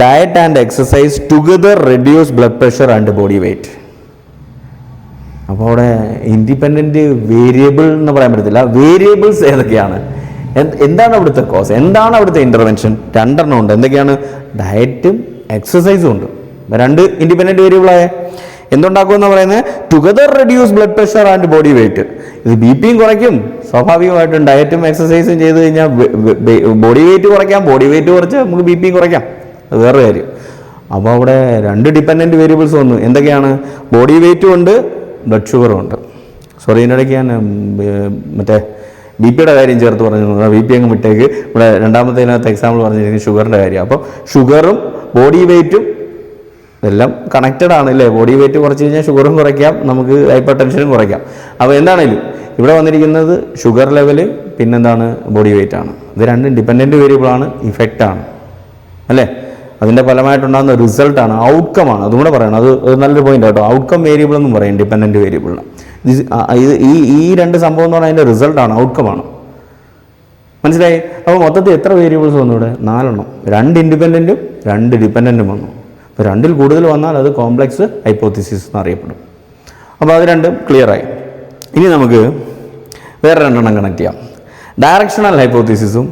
Diet and exercise together reduce blood pressure and body weight. അപ്പോൾ അവിടെ ഇൻഡിപെൻഡൻറ്റ് വേരിയബിൾ എന്ന് പറയാൻ പറ്റത്തില്ല. വേരിയബിൾസ് ഏതൊക്കെയാണ്, എന്താണ് അവിടുത്തെ കോസ്, എന്താണ് അവിടുത്തെ ഇൻ്റർവെൻഷൻ? രണ്ടെണ്ണം ഉണ്ട്. എന്തൊക്കെയാണ്? ഡയറ്റും എക്സസൈസും ഉണ്ട്. രണ്ട് ഇൻഡിപെൻഡൻറ്റ് വേരിയബിളായ എന്തുണ്ടാക്കുമെന്ന് പറയുന്നത്, together reduce blood pressure and body weight. ഇത് BP കുറയ്ക്കും സ്വാഭാവികമായിട്ടും. ഡയറ്റും എക്സസൈസും ചെയ്ത് കഴിഞ്ഞാൽ ബോഡി വെയ്റ്റ് കുറയ്ക്കാം, ബോഡി വെയ്റ്റ് കുറച്ച് നമുക്ക് BP കുറയ്ക്കാം, അത് വേറെ കാര്യം. അപ്പോൾ അവിടെ രണ്ട് ഡിപെൻഡൻറ്റ് വേരിയബിൾസ് വന്നു. എന്തൊക്കെയാണ്? ബോഡി വെയ്റ്റും ഉണ്ട്, ബ്ലഡ് ഷുഗറും ഉണ്ട്. സോറി, ഇതിനിടയ്ക്ക് ഞാൻ മറ്റേ BP കാര്യം ചേർത്ത് പറഞ്ഞു. BP അങ്ങ് വിട്ടേക്ക്. ഇവിടെ രണ്ടാമത്തേതിനകത്ത് എക്സാമ്പിൾ പറഞ്ഞിരിക്കുന്നത് ഷുഗറിൻ്റെ കാര്യം. അപ്പോൾ ഷുഗറും ബോഡി വെയ്റ്റും എല്ലാം കണക്റ്റഡ് ആണ് അല്ലേ? ബോഡി വെയ്റ്റ് കുറച്ച് കഴിഞ്ഞാൽ ഷുഗറും കുറയ്ക്കാം, നമുക്ക് ഹൈപ്പർ ടെൻഷനും കുറയ്ക്കാം. അപ്പോൾ എന്താണേലും ഇവിടെ വന്നിരിക്കുന്നത് ഷുഗർ ലെവല്, പിന്നെന്താണ്, ബോഡി വെയ്റ്റ് ആണ്. ഇത് രണ്ടും ഡിപെൻഡൻറ്റ് വേരിയബിളാണ്, ഇഫക്റ്റാണ് അല്ലേ? അതിൻ്റെ ഫലമായിട്ടുണ്ടാകുന്ന റിസൾട്ടാണ്, ഔട്ട്കമാണ്. അതും കൂടെ പറയണം. അത് നല്ലൊരു പോയിന്റ് കേട്ടോ. ഔട്ട്കം വേരിയബിൾ എന്നും പറയും ഡിപെൻഡൻറ്റ് വേരിയബിളിന്. ഈ രണ്ട് സംഭവം എന്ന് പറഞ്ഞാൽ അതിൻ്റെ റിസൾട്ടാണ്, ഔട്ട്കമാണ്. മനസ്സിലായി? അപ്പോൾ മൊത്തത്തിൽ എത്ര വേരിയബിൾസ് വന്നു ഇവിടെ? 4 എണ്ണം. 2 ഇൻഡിപെൻഡൻറ്റും 2 ഡിപെൻഡൻറ്റും വന്നു. അപ്പോൾ 2ൽ കൂടുതൽ വന്നാൽ അത് കോംപ്ലക്സ് ഹൈപ്പോത്തീസിസ് എന്നറിയപ്പെടും. അപ്പോൾ അത് രണ്ടും ക്ലിയറായി. ഇനി നമുക്ക് വേറെ 2 എണ്ണം കണക്ട് ചെയ്യാം. ഡയറക്ഷണൽ ഹൈപ്പോത്തീസിസും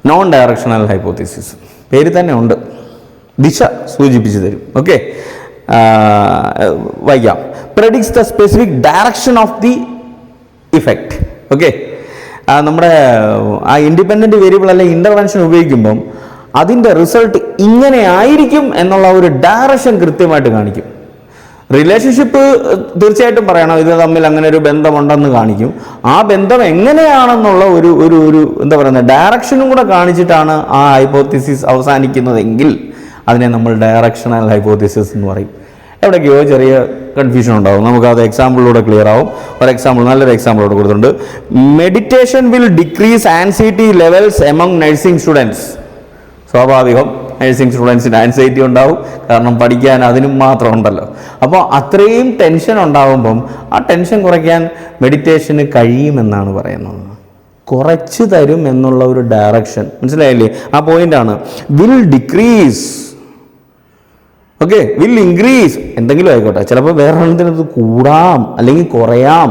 നോൺ ഡയറക്ഷണൽ ഹൈപ്പോത്തീസിസും. പേര് തന്നെ ഉണ്ട്, ദിശ സൂചിപ്പിച്ച് തരും. ഓക്കെ, വായിക്കാം. Predicts the specific direction of the effect. Okay, നമ്മുടെ ആ ഇൻഡിപെൻഡൻറ്റ് വേരിയബിൾ അല്ലെങ്കിൽ ഇൻ്റർവെൻഷൻ ഉപയോഗിക്കുമ്പം അതിൻ്റെ റിസൾട്ട് ഇങ്ങനെ ആയിരിക്കും എന്നുള്ള ഒരു ഡയറക്ഷൻ കൃത്യമായിട്ട് കാണിക്കും. റിലേഷൻഷിപ്പ് തീർച്ചയായിട്ടും പറയണം, ഇത് തമ്മിൽ അങ്ങനെ ഒരു ബന്ധമുണ്ടെന്ന് കാണിക്കും. ആ ബന്ധം എങ്ങനെയാണെന്നുള്ള ഒരു ഒരു ഒരു എന്താ പറയുന്നത് ഡയറക്ഷനും കൂടെ കാണിച്ചിട്ടാണ് ആ ഹൈപ്പോത്തിസിസ് അവസാനിക്കുന്നതെങ്കിൽ അതിനെ നമ്മൾ ഡയറക്ഷണൽ ഹൈപ്പോത്തിസിസ് എന്ന് പറയും. എവിടേക്കോ ചെറിയ കൺഫ്യൂഷൻ ഉണ്ടാവും, നമുക്കത് എക്സാമ്പിളിലൂടെ ക്ലിയർ ആവും. ഒരു എക്സാമ്പിൾ, നല്ലൊരു എക്സാമ്പിളോട് കൊടുത്തിട്ടുണ്ട്. Meditation will decrease anxiety levels among nursing students. സ്വാഭാവികം, നഴ്സിംഗ് സ്റ്റുഡൻസിന് ആൻസൈറ്റി ഉണ്ടാവും, കാരണം പഠിക്കാൻ അതിനും മാത്രം ഉണ്ടല്ലോ. അപ്പോൾ അത്രയും ടെൻഷൻ ഉണ്ടാകുമ്പം ആ ടെൻഷൻ കുറയ്ക്കാൻ മെഡിറ്റേഷന് കഴിയുമെന്നാണ് പറയുന്നത്. കുറച്ച് തരും എന്നുള്ള ഒരു ഡയറക്ഷൻ, മനസ്സിലായില്ലേ? ആ പോയിന്റാണ്. Will decrease, okay, will increase, എന്തെങ്കിലും ആയിക്കോട്ടെ, ചിലപ്പോൾ വേറെ എണ്ണത്തിനത് കൂടാം അല്ലെങ്കിൽ കുറയാം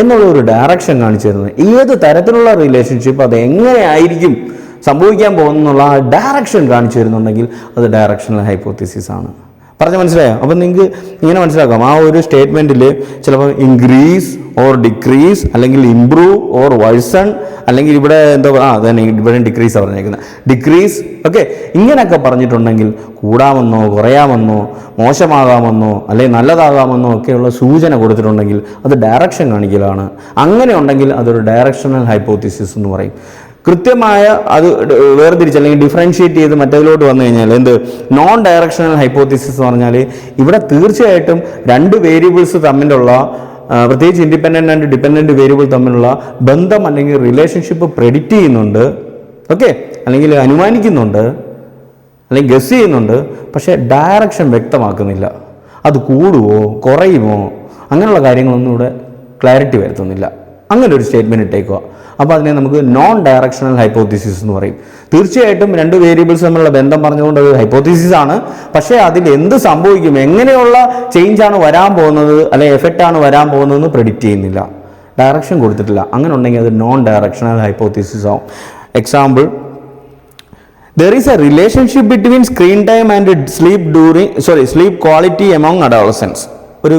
എന്നുള്ള ഒരു ഡയറക്ഷൻ കാണിച്ചു തരുന്നത്. ഏത് തരത്തിലുള്ള റിലേഷൻഷിപ്പ് അത് എങ്ങനെയായിരിക്കും സംഭവിക്കാൻ പോകുന്നുള്ള ആ ഡയറക്ഷൻ കാണിച്ചു തരുന്നുണ്ടെങ്കിൽ അത് ഡയറക്ഷണൽ ഹൈപ്പോത്തിസിസ് ആണ്. പറഞ്ഞ മനസ്സിലായോ? അപ്പം നിങ്ങൾക്ക് ഇങ്ങനെ മനസ്സിലാക്കാം, ആ ഒരു സ്റ്റേറ്റ്മെൻറ്റിൽ ചിലപ്പോൾ ഇൻക്രീസ് ഓർ ഡിക്രീസ്, അല്ലെങ്കിൽ ഇംപ്രൂവ് ഓർ വേഴ്സൺ, അല്ലെങ്കിൽ ഇവിടെ എന്താ തന്നെ ഇവിടെ ഡിക്രീസാണ് പറഞ്ഞേക്കുന്നത്, ഡിക്രീസ്, ഓക്കെ, ഇങ്ങനെയൊക്കെ പറഞ്ഞിട്ടുണ്ടെങ്കിൽ കൂടാമെന്നോ കുറയാമെന്നോ മോശമാകാമെന്നോ അല്ലെങ്കിൽ നല്ലതാകാമെന്നോ ഒക്കെയുള്ള സൂചന കൊടുത്തിട്ടുണ്ടെങ്കിൽ അത് ഡയറക്ഷൻ കാണിക്കലാണ്. അങ്ങനെ ഉണ്ടെങ്കിൽ അതൊരു ഡയറക്ഷണൽ ഹൈപ്പോത്തിസിസ് എന്ന് പറയും. കൃത്യമായ അത് വേർതിരിച്ച് അല്ലെങ്കിൽ ഡിഫറൻഷിയേറ്റ് ചെയ്ത് മറ്റേതിലോട്ട് വന്നു കഴിഞ്ഞാൽ എന്ത് നോൺ ഡയറക്ഷണൽ ഹൈപ്പോത്തിസിസ് എന്ന് പറഞ്ഞാൽ ഇവിടെ തീർച്ചയായിട്ടും രണ്ട് വേരിയബിൾസ് തമ്മിലുള്ള, പ്രത്യേകിച്ച് ഇൻഡിപെൻഡൻ്റ് ആൻഡ് ഡിപെൻഡൻറ്റ് വേരിയബിൾ തമ്മിലുള്ള ബന്ധം അല്ലെങ്കിൽ റിലേഷൻഷിപ്പ് പ്രെഡിക്റ്റ് ചെയ്യുന്നുണ്ട്, ഓക്കെ, അല്ലെങ്കിൽ അനുമാനിക്കുന്നുണ്ട്, അല്ലെങ്കിൽ ഗസ് ചെയ്യുന്നുണ്ട്, പക്ഷേ ഡയറക്ഷൻ വ്യക്തമാക്കുന്നില്ല. അത് കൂടുമോ കുറയുമോ അങ്ങനെയുള്ള കാര്യങ്ങളൊന്നും ഇവിടെ ക്ലാരിറ്റി വരുത്തുന്നില്ല. അങ്ങനെ ഒരു സ്റ്റേറ്റ്മെൻറ്റ് ഇട്ടേക്കുക. അപ്പോൾ അതിനെ നമുക്ക് നോൺ ഡയറക്ഷണൽ ഹൈപ്പോത്തിസിസ് എന്ന് പറയും. തീർച്ചയായിട്ടും രണ്ട് വേരിയബിൾസ് തമ്മിലുള്ള ബന്ധം പറഞ്ഞുകൊണ്ട് ഒരു ഹൈപ്പോത്തിസിസ് ആണ്, പക്ഷേ അതിൽ എന്ത് സംഭവിക്കും, എങ്ങനെയുള്ള ചേഞ്ചാണ് വരാൻ പോകുന്നത് അല്ലെങ്കിൽ എഫക്റ്റാണ് വരാൻ പോകുന്നതെന്ന് പ്രെഡിക്റ്റ് ചെയ്യുന്നില്ല, ഡയറക്ഷൻ കൊടുത്തിട്ടില്ല. അങ്ങനെ ഉണ്ടെങ്കിൽ അത് നോൺ ഡയറക്ഷണൽ ഹൈപ്പോത്തിസിസ് ആവും. Example, there is a relationship between screen time and sleep quality among adolescents. ഒരു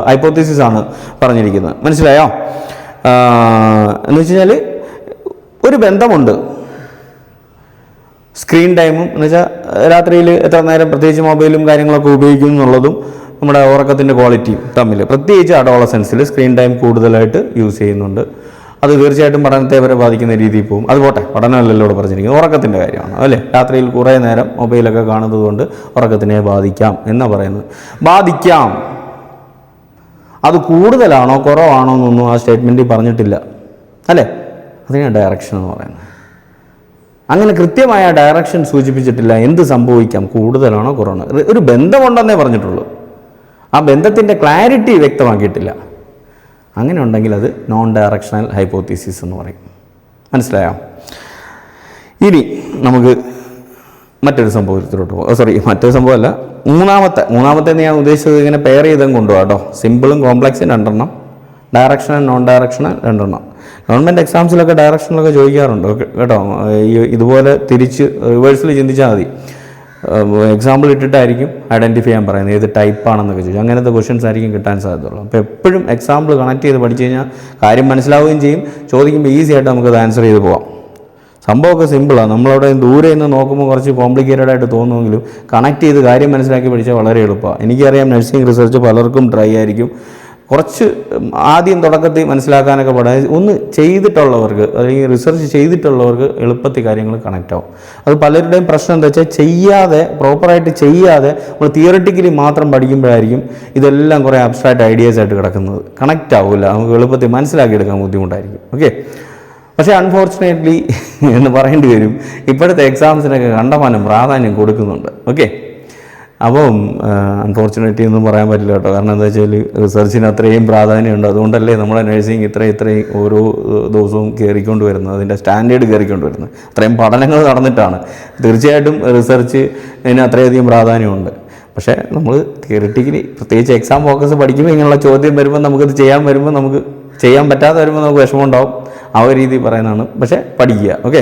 ഹൈപ്പോത്തിസിസ് ആണ് പറഞ്ഞിരിക്കുന്നത്, മനസ്സിലായോ? എന്ന് വെച്ച് കഴിഞ്ഞാൽ ഒരു ബന്ധമുണ്ട് സ്ക്രീൻ ടൈമും, എന്ന് വെച്ചാൽ രാത്രിയിൽ എത്ര നേരം പ്രത്യേകിച്ച് മൊബൈലും കാര്യങ്ങളൊക്കെ ഉപയോഗിക്കുന്നു എന്നുള്ളതും നമ്മുടെ ഉറക്കത്തിൻ്റെ ക്വാളിറ്റിയും തമ്മിൽ, പ്രത്യേകിച്ച് അഡോളസൻസിൽ സ്ക്രീൻ ടൈം കൂടുതലായിട്ട് യൂസ് ചെയ്യുന്നുണ്ട്. അത് തീർച്ചയായിട്ടും പഠനത്തെ വരെ ബാധിക്കുന്ന രീതിയിൽ പോകും. അത് പോട്ടെ, പഠനമല്ലല്ലോ ഇവിടെ പറഞ്ഞിരിക്കുന്നത്, ഉറക്കത്തിൻ്റെ കാര്യമാണ് അല്ലേ. രാത്രിയിൽ കുറേ നേരം മൊബൈലൊക്കെ കാണുന്നത് കൊണ്ട് ഉറക്കത്തിനെ ബാധിക്കാം എന്നാണ് പറയുന്നത്. ബാധിക്കാം, അത് കൂടുതലാണോ കുറവാണോ എന്നൊന്നും ആ സ്റ്റേറ്റ്മെൻറ്റിൽ പറഞ്ഞിട്ടില്ല അല്ലേ. അതിനാണ് ഡയറക്ഷൻ എന്ന് പറയുന്നത്. അങ്ങനെ കൃത്യമായ ഡയറക്ഷൻ സൂചിപ്പിച്ചിട്ടില്ല, എന്ത് സംഭവിക്കാം, കൂടുതലാണോ കുറവാണോ. ഒരു ബന്ധമുണ്ടെന്നേ പറഞ്ഞിട്ടുള്ളൂ, ആ ബന്ധത്തിൻ്റെ ക്ലാരിറ്റി വ്യക്തമാക്കിയിട്ടില്ല. അങ്ങനെ ഉണ്ടെങ്കിൽ അത് നോൺ ഡയറക്ഷണൽ ഹൈപ്പോത്തിസിസ് എന്ന് പറയും. മനസ്സിലായോ? ഇനി നമുക്ക് മറ്റൊരു സംഭവത്തിലോട്ട് പോകാം. മറ്റൊരു സംഭവമല്ല, മൂന്നാമത്തെ ഞാൻ ഉദ്ദേശിച്ചത് ഇങ്ങനെ പെയർ ചെയ്തും കൊണ്ടുപോകാം കേട്ടോ. സിമ്പിളും കോംപ്ലക്സും രണ്ടെണ്ണം, ഡയറക്ഷണൽ നോൺ ഡയറക്ഷണൽ രണ്ടെണ്ണം. ഗവൺമെൻറ് എക്സാംസിലൊക്കെ ഡയറക്ഷനിലൊക്കെ ചോദിക്കാറുണ്ട് കേട്ടോ. ഇതുപോലെ തിരിച്ച് റിവേഴ്സിൽ ചിന്തിച്ചാൽ മതി. എക്സാമ്പിൾ ഇട്ടിട്ടായിരിക്കും ഐഡൻറ്റിഫൈ ചെയ്യാൻ പറയുന്നത്, ഏത് ടൈപ്പാണെന്നൊക്കെ ചോദിച്ചു. അങ്ങനത്തെ ക്വസ്റ്റ്യൻസ് ആയിരിക്കും കിട്ടാൻ സാധ്യതയുള്ളൂ. അപ്പോൾ എപ്പോഴും എക്സാമ്പിൾ കണക്ട് ചെയ്ത് പഠിച്ചു കഴിഞ്ഞാൽ കാര്യം മനസ്സിലാവുകയും ചെയ്യും, ചോദിക്കുമ്പോൾ ഈസി ആയിട്ട് നമുക്കത് ആൻസർ ചെയ്ത് പോകാം. സംഭവമൊക്കെ സിമ്പിളാണ്. നമ്മളവിടെ ദൂരെ നിന്ന് നോക്കുമ്പോൾ കുറച്ച് കോംപ്ലിക്കേറ്റഡ് ആയിട്ട് തോന്നുമെങ്കിലും കണക്ട് ചെയ്ത് കാര്യം മനസ്സിലാക്കി പഠിച്ചാൽ വളരെ എളുപ്പമാണ്. എനിക്കറിയാം നഴ്സിംഗ് റിസർച്ച് പലർക്കും ട്രൈ ആയിരിക്കും. കുറച്ച് ആദ്യം തുടക്കത്തിൽ മനസ്സിലാക്കാനൊക്കെ പാടാം. ഒന്ന് ചെയ്തിട്ടുള്ളവർക്ക് അല്ലെങ്കിൽ റിസർച്ച് ചെയ്തിട്ടുള്ളവർക്ക് എളുപ്പത്തിൽ കാര്യങ്ങൾ കണക്റ്റ് ആവും. അത് പലരുടെയും പ്രശ്നം എന്താ വെച്ചാൽ ചെയ്യാതെ, പ്രോപ്പറായിട്ട് ചെയ്യാതെ നമ്മൾ തിയറിറ്റിക്കലി മാത്രം പഠിക്കുമ്പോഴായിരിക്കും ഇതെല്ലാം കുറേ അബ്സ്ട്രാക്റ്റ് ഐഡിയാസ് ആയിട്ട് കിടക്കുന്നത്. കണക്റ്റ് ആവില്ല, നമുക്ക് എളുപ്പത്തിൽ മനസ്സിലാക്കിയെടുക്കാൻ ബുദ്ധിമുട്ടായിരിക്കും. ഓക്കെ, പക്ഷേ അൺഫോർച്ചുനേറ്റ്ലി എന്ന് പറയേണ്ടി വരും, ഇപ്പോഴത്തെ എക്സാംസിനൊക്കെ കണ്ടമാനം പ്രാധാന്യം കൊടുക്കുന്നുണ്ട്. ഓക്കെ, അപ്പം അൺഫോർച്ചുനേറ്റ്ലി ഒന്നും പറയാൻ പറ്റില്ല കേട്ടോ. കാരണം എന്താ വെച്ചാൽ റിസർച്ചിന് അത്രയും പ്രാധാന്യമുണ്ട്. അതുകൊണ്ടല്ലേ നമ്മുടെ നഴ്സിംഗ് ഇത്രയും ഓരോ ദിവസവും കയറിക്കൊണ്ട് വരുന്നത്, അതിൻ്റെ സ്റ്റാൻഡേർഡ് കയറിക്കൊണ്ട് വരുന്നത്. അത്രയും പഠനങ്ങൾ നടന്നിട്ടാണ്. തീർച്ചയായിട്ടും റിസർച്ച് ഇതിന് അത്രയധികം പ്രാധാന്യമുണ്ട്. പക്ഷേ നമ്മൾ തിയറിറ്റിക്കലി പ്രത്യേകിച്ച് എക്സാം ഫോക്കസ് പഠിക്കുമ്പോൾ ഇങ്ങനെയുള്ള ചോദ്യം വരുമ്പോൾ നമുക്കത് നമുക്ക് ചെയ്യാൻ പറ്റാതെ വരുമ്പോൾ നമുക്ക് വിഷമം ഉണ്ടാവും. ആ ഒരു രീതി പറയുന്നതാണ്. പക്ഷേ പഠിക്കുക. ഓക്കെ,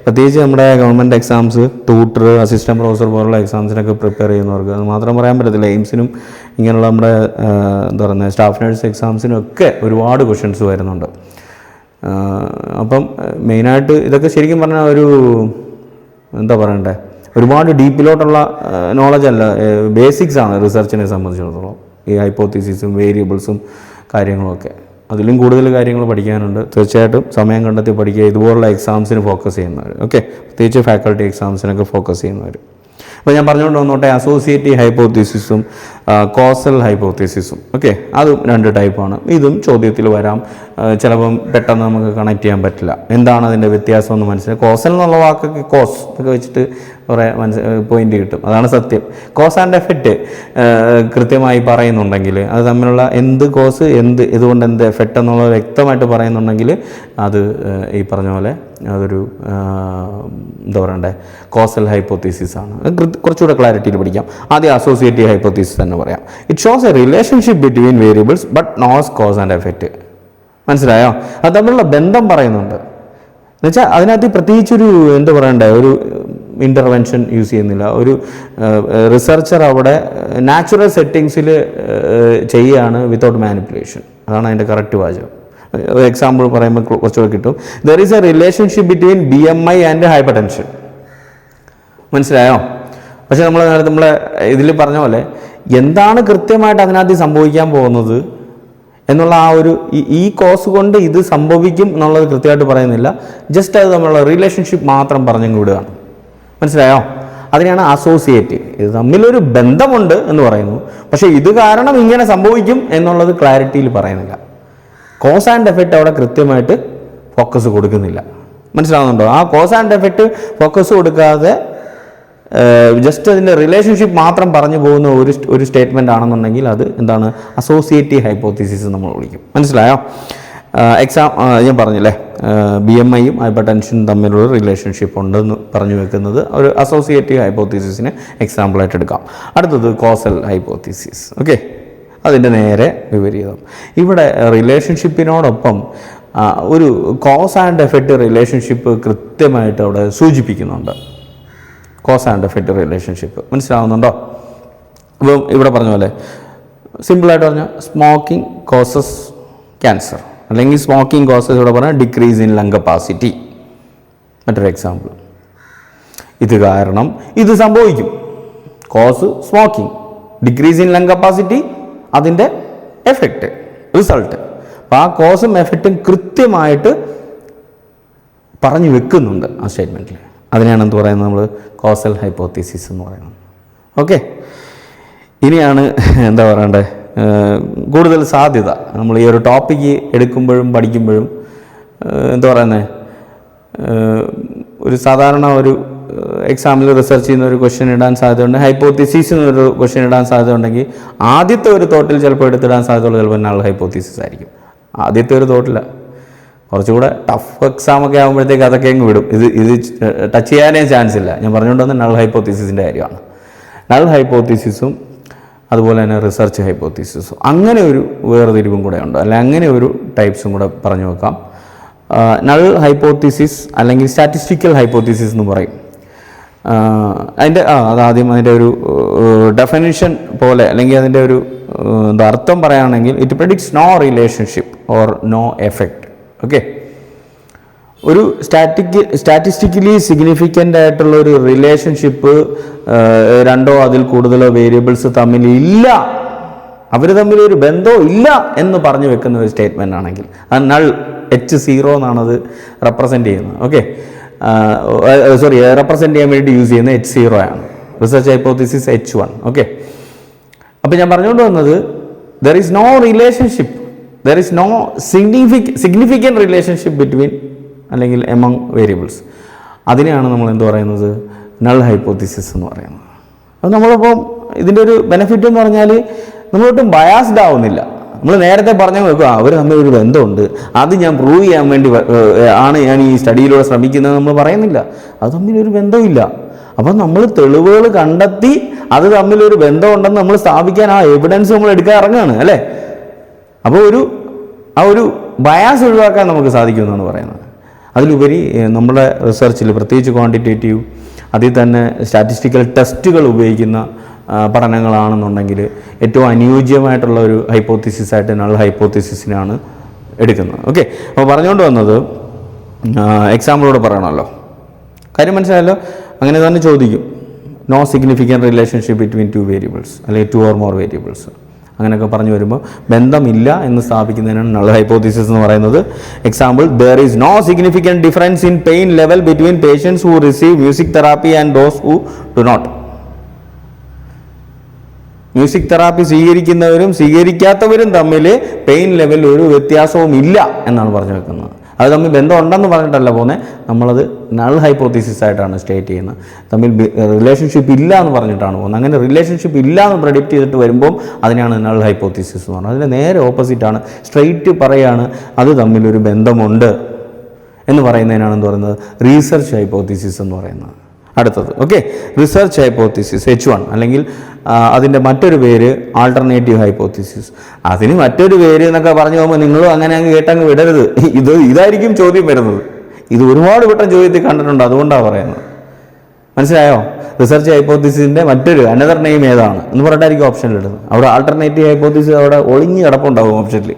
പ്രത്യേകിച്ച് നമ്മുടെ government exams, tutor, assistant professor പോലുള്ള എക്സാംസിനൊക്കെ പ്രിപ്പയർ ചെയ്യുന്നവർക്ക് അത് മാത്രം പറയാൻ പറ്റത്തില്ല. എയിംസിനും ഇങ്ങനെയുള്ള നമ്മുടെ എന്താ പറയുക സ്റ്റാഫ് നഴ്സ് എക്സാംസിനും ഒക്കെ ഒരുപാട് ക്വസ്റ്റ്യൻസ് വരുന്നുണ്ട്. അപ്പം മെയിനായിട്ട് ഇതൊക്കെ ശരിക്കും പറഞ്ഞാൽ ഒരു എന്താ പറയണ്ടേ, ഒരുപാട് ഡീപ്പിലോട്ടുള്ള നോളജ് അല്ല, ബേസിക്സ് ആണ് റിസർച്ചിനെ സംബന്ധിച്ചിടത്തോളം. ഈ ഹൈപ്പോത്തീസിസും വേരിയബിൾസും കാര്യങ്ങളുമൊക്കെ, അതിലും കൂടുതൽ കാര്യങ്ങൾ പഠിക്കാനുണ്ട്. തീർച്ചയായിട്ടും സമയം കണ്ടെത്തി പഠിക്കുക. ഇതുപോലുള്ള എക്സാംസിന് ഫോക്കസ് ചെയ്യുന്നവർ, ഓക്കെ, പ്രത്യേകിച്ച് ഫാക്കൽറ്റി എക്സാംസിനൊക്കെ ഫോക്കസ് ചെയ്യുന്നവർ. അപ്പോൾ ഞാൻ പറഞ്ഞുകൊണ്ട് വന്നോട്ടെ, അസോസിയേറ്റീവ് ഹൈപ്പോത്തീസിസും കോസൽ ഹൈപ്പോത്തീസിസും, ഓക്കെ, അതും 2 ടൈപ്പാണ്. ഇതും ചോദ്യത്തിൽ വരാം. ചിലപ്പം പെട്ടെന്ന് നമുക്ക് കണക്ട് ചെയ്യാൻ പറ്റില്ല. എന്താണ് അതിൻ്റെ വ്യത്യാസം എന്ന് മനസ്സിലായി. കോസൽ എന്നുള്ള വാക്കൊക്കെ കോസ് ഒക്കെ വെച്ചിട്ട് കുറേ പോയിന്റ് കിട്ടും, അതാണ് സത്യം. കോസ് ആൻഡ് എഫക്റ്റ് കൃത്യമായി പറയുന്നുണ്ടെങ്കിൽ, അത് തമ്മിലുള്ള എന്ത് കോസ് ഇതുകൊണ്ട് എന്ത് എഫക്റ്റ് എന്നുള്ളത് വ്യക്തമായിട്ട് പറയുന്നുണ്ടെങ്കിൽ അത് ഈ പറഞ്ഞ പോലെ അതൊരു എന്താ പറയണ്ടേ, കോസൽ ഹൈപ്പോത്തീസിസ് ആണ്. കുറച്ചുകൂടെ ക്ലാരിറ്റിയിൽ പഠിക്കാം. ആദ്യം അസോസിയേറ്റീവ് ഹൈപ്പോത്തീസിസ് തന്നെ പറയാം. It shows a relationship between variables but not cause and effect. മനസ്സിലായോ? അത് തമ്മിലുള്ള ബന്ധം പറയുന്നുണ്ട്. എന്നുവെച്ചാൽ അതിനകത്ത് പ്രത്യേകിച്ചൊരു എന്താ പറയണ്ടേ, ഒരു ഇൻ്റർവെൻഷൻ യൂസ് ചെയ്യുന്നില്ല. ഒരു റിസർച്ചർ അവിടെ നാച്ചുറൽ സെറ്റിങ്സിൽ ചെയ്യുകയാണ്, വിത്തൗട്ട് മാനിപ്പുലേഷൻ. അതാണ് അതിൻ്റെ കറക്റ്റ് വാചകം. ഒരു എക്സാമ്പിൾ പറയുമ്പോൾ കുറച്ചുകൂടെ കിട്ടും. There is a relationship between BMI and hyper tension. മനസ്സിലായോ? പക്ഷെ നമ്മളെ ഇതിൽ പറഞ്ഞ പോലെ എന്താണ് കൃത്യമായിട്ട് അതിനകത്ത് സംഭവിക്കാൻ പോകുന്നത് എന്നുള്ള ആ ഒരു ഈ കോസ് കൊണ്ട് ഇത് സംഭവിക്കും എന്നുള്ളത് കൃത്യമായിട്ട് പറയുന്നില്ല. ജസ്റ്റ് അത് തമ്മിലുള്ള റിലേഷൻഷിപ്പ് മാത്രം പറഞ്ഞങ്ങ് വിടുകയാണ്. മനസ്സിലായോ? അതിനെയാണ് അസോസിയേറ്റ്. ഇത് തമ്മിലൊരു ബന്ധമുണ്ട് എന്ന് പറയുന്നു, പക്ഷേ ഇത് കാരണം ഇങ്ങനെ സംഭവിക്കും എന്നുള്ളത് ക്ലാരിറ്റിയിൽ പറയുന്നില്ല. കോസ് ആൻഡ് എഫക്റ്റ് അവിടെ കൃത്യമായിട്ട് ഫോക്കസ് കൊടുക്കുന്നില്ല. മനസ്സിലാവുന്നുണ്ടോ? ആ കോസ് ആൻഡ് എഫക്റ്റ് ഫോക്കസ് കൊടുക്കാതെ ജസ്റ്റ് അതിൻ്റെ റിലേഷൻഷിപ്പ് മാത്രം പറഞ്ഞു പോകുന്ന ഒരു സ്റ്റേറ്റ്മെൻ്റ് ആണെന്നുണ്ടെങ്കിൽ അത് എന്താണ്, അസോസിയേറ്റീവ് നമ്മൾ വിളിക്കും. മനസ്സിലായോ? ഞാൻ പറഞ്ഞില്ലേ, BMIയും ഹൈപ്പർ ടെൻഷനും തമ്മിലുള്ള റിലേഷൻഷിപ്പ് ഉണ്ടെന്ന് പറഞ്ഞു വെക്കുന്നത് ഒരു അസോസിയേറ്റീവ് ഹൈപ്പോത്തീസിസിന് എക്സാമ്പിളായിട്ട് എടുക്കാം. അടുത്തത് കോസൽ ഹൈപ്പോത്തീസിസ്. ഓക്കെ, അതിൻ്റെ നേരെ വിപരീതം. ഇവിടെ റിലേഷൻഷിപ്പിനോടൊപ്പം ഒരു കോസ് ആൻഡ് എഫക്റ്റ് റിലേഷൻഷിപ്പ് കൃത്യമായിട്ട് അവിടെ സൂചിപ്പിക്കുന്നുണ്ട്. കോസ് ആൻഡ് എഫക്റ്റ് റിലേഷൻഷിപ്പ് മനസ്സിലാവുന്നുണ്ടോ? അപ്പം ഇവിടെ പറഞ്ഞ പോലെ സിമ്പിളായിട്ട് പറഞ്ഞാൽ സ്മോക്കിംഗ് കോസസ് ക്യാൻസർ, അല്ലെങ്കിൽ സ്മോക്കിംഗ് കോസസ് ഇവിടെ പറഞ്ഞാൽ ഡിക്രീസ് ഇൻ ലങ് കപ്പാസിറ്റി. മറ്റൊരു എക്സാമ്പിൾ, ഇത് കാരണം ഇത് സംഭവിക്കും. Cause smoking, decrease in lung capacity അതിൻ്റെ എഫക്റ്റ്, റിസൾട്ട്. അപ്പോൾ ആ കോസും എഫക്റ്റും കൃത്യമായിട്ട് പറഞ്ഞു വെക്കുന്നുണ്ട് ആ സ്റ്റേറ്റ്മെൻറ്റിൽ. അതിനെയാണ് എന്ത് പറയുന്നത്, നമ്മൾ കോസൽ ഹൈപ്പോത്തീസിസ് എന്ന് പറയുന്നത്. ഓക്കെ, ഇനിയാണ് എന്താ പറയണ്ടേ, കൂടുതൽ സാധ്യത. നമ്മൾ ഈ ഒരു ടോപ്പിക്ക് എടുക്കുമ്പോഴും പഠിക്കുമ്പോഴും എന്താ പറയുന്നത്, ഒരു സാധാരണ ഒരു എക്സാമിൽ റിസർച്ച് ചെയ്യുന്ന ഒരു ക്വസ്റ്റ്യൻ ഇടാൻ സാധ്യതയുണ്ട്, ഹൈപ്പോത്തീസിസ് എന്നൊരു ക്വസ്റ്റ്യൻ ഇടാൻ സാധ്യത ഉണ്ടെങ്കിൽ ആദ്യത്തെ ഒരു തോട്ടിൽ ചിലപ്പോൾ എടുത്തിടാൻ സാധ്യതയുള്ള ചിലപ്പോൾ നൾ ഹൈപ്പോത്തീസിസ് ആയിരിക്കും. ആദ്യത്തെ ഒരു തോട്ടില്ല, കുറച്ചുകൂടെ ടഫ് എക്സാമൊക്കെ ആകുമ്പോഴത്തേക്ക് അതൊക്കെ അങ്ങ് വിടും. ഇത് ടച്ച് ചെയ്യാനേ ചാൻസ് ഇല്ല. ഞാൻ പറഞ്ഞുകൊണ്ട് വന്ന നൾ ഹൈപ്പോത്തീസിസിൻ്റെ കാര്യമാണ്. നൾ ഹൈപ്പോത്തീസിസും അതുപോലെ തന്നെ റിസർച്ച് ഹൈപ്പോത്തീസിസും അങ്ങനെ ഒരു വേർതിരിവും കൂടെ ഉണ്ട്, അല്ലെ അങ്ങനെ ഒരു ടൈപ്സും കൂടെ പറഞ്ഞു വെക്കാം. നൾ ഹൈപ്പോത്തീസിസ് അല്ലെങ്കിൽ സ്റ്റാറ്റിസ്റ്റിക്കൽ ഹൈപ്പോത്തീസിസ് എന്ന് പറയും. അതിൻ്റെ അതാദ്യം അതിൻ്റെ ഒരു ഡെഫിനിഷൻ പോലെ അല്ലെങ്കിൽ അതിൻ്റെ ഒരു എന്താ അർത്ഥം പറയുകയാണെങ്കിൽ, it predicts no relationship or no effect. Okay, ഒരു സ്റ്റാറ്റിസ്റ്റിക്കലി സിഗ്നിഫിക്കൻ്റ് ആയിട്ടുള്ള ഒരു റിലേഷൻഷിപ്പ് രണ്ടോ അതിൽ കൂടുതലോ വേരിയബിൾസ് തമ്മിൽ ഇല്ല, അവർ തമ്മിലൊരു ബന്ധവും ഇല്ല എന്ന് പറഞ്ഞു വെക്കുന്ന ഒരു സ്റ്റേറ്റ്മെൻ്റ് ആണെങ്കിൽ അത് നൾ, H0 എന്നാണത് റെപ്രസെൻ്റ് ചെയ്യുന്നത്. ഓക്കെ, റെപ്രസെൻ്റ് ചെയ്യാൻ വേണ്ടി യൂസ് ചെയ്യുന്ന H0 ആണ്. Research hypothesis H1. ഓക്കെ, അപ്പോൾ ഞാൻ പറഞ്ഞുകൊണ്ട് വന്നത്, there is no relationship, there is no significant relationship between അല്ലെങ്കിൽ എമംഗ് വേരിയബിൾസ്. അതിനെയാണ് നമ്മൾ എന്ത് പറയുന്നത്, നൾ ഹൈപ്പോത്തീസിസ് എന്ന് പറയുന്നത്. അത് നമ്മളിപ്പം ഇതിൻ്റെ ഒരു ബെനിഫിറ്റ് എന്ന് പറഞ്ഞാൽ നമ്മളൊട്ടും ബയാസ്ഡ് ആവുന്നില്ല. നമ്മൾ നേരത്തെ പറഞ്ഞു വെക്കുക അവർ തമ്മിലൊരു ബന്ധമുണ്ട്, അത് ഞാൻ പ്രൂവ് ചെയ്യാൻ വേണ്ടി ആണ് ഞാൻ ഈ സ്റ്റഡിയിലൂടെ ശ്രമിക്കുന്നത് നമ്മൾ പറയുന്നില്ല. അത് തമ്മിലൊരു ബന്ധമില്ല. അപ്പം നമ്മൾ തെളിവുകൾ കണ്ടെത്തി അത് തമ്മിലൊരു ബന്ധമുണ്ടെന്ന് നമ്മൾ സ്ഥാപിക്കാൻ ആ എവിഡൻസ് നമ്മൾ എടുക്കാൻ ഇറങ്ങുകയാണ്, അല്ലേ? അപ്പോൾ ആ ഒരു ബയാസ് ഒഴിവാക്കാൻ നമുക്ക് സാധിക്കുമെന്നാണ് പറയുന്നത്. അതിലുപരി നമ്മുടെ റിസർച്ചിൽ പ്രത്യേകിച്ച് ക്വാണ്ടിറ്റേറ്റീവ്, അതിൽ തന്നെ സ്റ്റാറ്റിസ്റ്റിക്കൽ ടെസ്റ്റുകൾ ഉപയോഗിക്കുന്ന പഠനങ്ങളാണെന്നുണ്ടെങ്കിൽ ഏറ്റവും അനുയോജ്യമായിട്ടുള്ള ഒരു ഹൈപ്പോത്തീസിസായിട്ട് നൾ ഹൈപ്പോത്തീസിസിനാണ് എടുക്കുന്നത്. ഓക്കെ, അപ്പോൾ പറഞ്ഞുകൊണ്ട് വന്നത് എക്സാമ്പിളോട് പറയണമല്ലോ, കാര്യം മനസ്സിലായല്ലോ. അങ്ങനെ തന്നെ ചോദിക്കും, no significant relationship between 2 variables അല്ലെങ്കിൽ 2 or more വേരിയബിൾസ്, അങ്ങനെയൊക്കെ പറഞ്ഞു വരുമ്പോൾ ബന്ധമില്ല എന്ന് സ്ഥാപിക്കുന്നതിനാണ് നൾ ഹൈപ്പോത്തീസിസ് എന്ന് പറയുന്നത്. Example, there is no significant difference in pain level between patients who receive music therapy and those who do not. Music therapy സ്വീകരിക്കുന്നവരും സ്വീകരിക്കാത്തവരും തമ്മിൽ പെയിൻ ലെവൽ ഒരു വ്യത്യാസവും ഇല്ല എന്നാണ് പറഞ്ഞു വെക്കുന്നത്. അത് തമ്മിൽ ബന്ധം ഉണ്ടെന്ന് പറഞ്ഞിട്ടല്ല പോകുന്നത്, നമ്മളത് നൾ ഹൈപ്പോത്തീസിസ് ആയിട്ടാണ് സ്റ്റേറ്റ് ചെയ്യുന്നത്. തമ്മിൽ റിലേഷൻഷിപ്പ് ഇല്ല എന്ന് പറഞ്ഞിട്ടാണ് പോകുന്നത്. അങ്ങനെ റിലേഷൻഷിപ്പ് ഇല്ല എന്ന് പ്രെഡിക്റ്റ് ചെയ്തിട്ട് വരുമ്പം അതിനാണ് നൾ ഹൈപ്പോത്തീസിസ് എന്ന് പറയുന്നത്. അതിൻ്റെ നേരെ ഓപ്പോസിറ്റാണ്, സ്ട്രെയിറ്റ് പറയാണ് അത് തമ്മിലൊരു ബന്ധമുണ്ട് എന്ന് പറയുന്നതിനാണ് എന്ത് പറയുന്നത്, റീസെർച്ച് ഹൈപ്പോത്തീസിസ് എന്ന് പറയുന്നത്. അടുത്തത് ഓക്കെ, റിസർച്ച് ഹൈപ്പോത്തീസിസ് H1, അല്ലെങ്കിൽ അതിൻ്റെ മറ്റൊരു പേര് ആൾട്ടർനേറ്റീവ് ഹൈപ്പോത്തീസിസ്. അതിന് മറ്റൊരു പേര് എന്നൊക്കെ പറഞ്ഞു പോകുമ്പോൾ നിങ്ങളും അങ്ങനെ അങ്ങ് കേട്ടങ്ങ് വിടരുത്. ഇതായിരിക്കും ചോദ്യം വരുന്നത്. ഇത് ഒരുപാട് വട്ടം ചോദ്യത്തിൽ കണ്ടിട്ടുണ്ട്, അതുകൊണ്ടാണ് പറയുന്നത്. മനസ്സിലായോ? റിസർച്ച് ഹൈപ്പോത്തീസിൻ്റെ മറ്റൊരു അനദർ നെയിം ഏതാണ് എന്ന് പറഞ്ഞിട്ടായിരിക്കും ഓപ്ഷനിലിടുന്നത്. അവിടെ ആൾട്ടർനേറ്റീവ് ഹൈപ്പോത്തീസിസ് അവിടെ ഒളിഞ്ഞ് കിടപ്പുണ്ടാവും ഓപ്ഷനിൽ,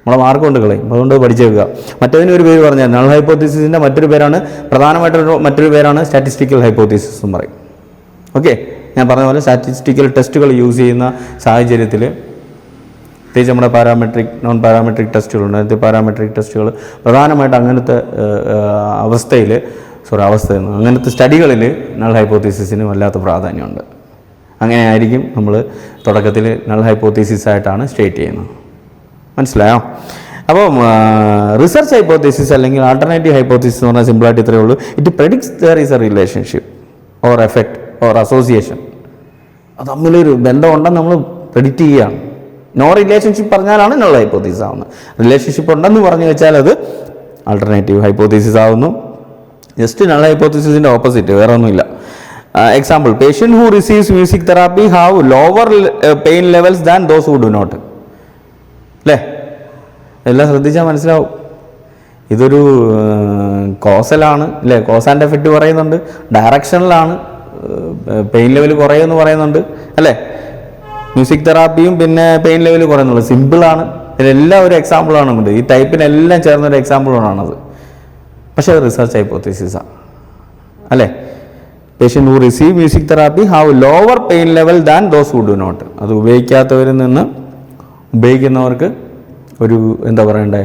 നമ്മളെ മാർക്ക് കൊണ്ട് കളയും. അതുകൊണ്ട് പഠിച്ചേക്കുക. മറ്റതിന് ഒരു പേര് പറഞ്ഞാൽ നൾ ഹൈപ്പോത്തീസിസിൻ്റെ മറ്റൊരു പേരാണ്, മറ്റൊരു പേരാണ് സ്റ്റാറ്റിസ്റ്റിക്കൽ ഹൈപ്പോത്തീസിസ് എന്ന് പറയും. ഓക്കെ, ഞാൻ പറഞ്ഞ പോലെ സ്റ്റാറ്റിസ്റ്റിക്കൽ ടെസ്റ്റുകൾ യൂസ് ചെയ്യുന്ന സാഹചര്യത്തിൽ, പ്രത്യേകിച്ച് നമ്മുടെ പാരാമെട്രിക്, നോൺ പാരാമെട്രിക് ടെസ്റ്റുകളുണ്ട്. അതിൻ്റെ പാരാമെട്രിക് ടെസ്റ്റുകൾ പ്രധാനമായിട്ട് അങ്ങനത്തെ അങ്ങനത്തെ സ്റ്റഡികളിൽ നൾ ഹൈപ്പോത്തീസിസിന് വല്ലാത്ത പ്രാധാന്യമുണ്ട്. അങ്ങനെയായിരിക്കും നമ്മൾ തുടക്കത്തിൽ നൾ ഹൈപ്പോത്തീസിസ് ആയിട്ടാണ് സ്റ്റേറ്റ് ചെയ്യുന്നത്. മനസ്സിലായോ? അപ്പം റിസർച്ച് ഹൈപ്പോത്തീസിസ് അല്ലെങ്കിൽ ആൾട്ടർനേറ്റീവ് ഹൈപ്പോത്തീസിസ് എന്ന് പറഞ്ഞാൽ സിമ്പിളായിട്ട് ഇത്രയേ ഉള്ളൂ. It predicts there is a relationship or effect or association. അത് തമ്മിലൊരു ബന്ധമുണ്ടെന്ന് നമ്മൾ പ്രെഡിക്റ്റ് ചെയ്യുകയാണ്. നോ റിലേഷൻഷിപ്പ് പറഞ്ഞാലാണ് നൾ ഹൈപ്പോത്തീസിസ് ആവുന്നത്. റിലേഷൻഷിപ്പ് ഉണ്ടെന്ന് പറഞ്ഞു വെച്ചാൽ അത് ആൾട്ടർനേറ്റീവ് ഹൈപ്പോത്തീസിസ് ആവുന്നു. ജസ്റ്റ് നൾ ഹൈപ്പോത്തീസിസിൻ്റെ ഓപ്പോസിറ്റ്, വേറെ ഒന്നുമില്ല. Example, patient who receives music therapy have lower pain levels than those who do not. അല്ലേ? എല്ലാം ശ്രദ്ധിച്ചാൽ മനസ്സിലാവും. ഇതൊരു കോസലാണ് അല്ലേ, കോസ് ആൻഡ് എഫക്റ്റ് പറയുന്നുണ്ട്. ഡയറക്ഷനിലാണ്, പെയിൻ ലെവൽ കുറയുമെന്ന് പറയുന്നുണ്ട് അല്ലേ. മ്യൂസിക് തെറാപ്പിയും പിന്നെ പെയിൻ ലെവൽ കുറയുന്നുള്ളൂ. സിമ്പിളാണ്. ഇതിലെല്ലാം ഒരു എക്സാമ്പിളാണ് ഉണ്ട്. ഈ ടൈപ്പിനെല്ലാം ചേർന്നൊരു എക്സാമ്പിളാണത്. പക്ഷേ അത് റിസർച്ച് ഹൈപ്പോത്തീസിസാണ് അല്ലേ. Patient who receive music therapy have lower pain level than those who do not. അത് ഉപയോഗിക്കാത്തവരിൽ നിന്ന് ഉപയോഗിക്കുന്നവർക്ക് ഒരു എന്താ പറയണ്ടേ,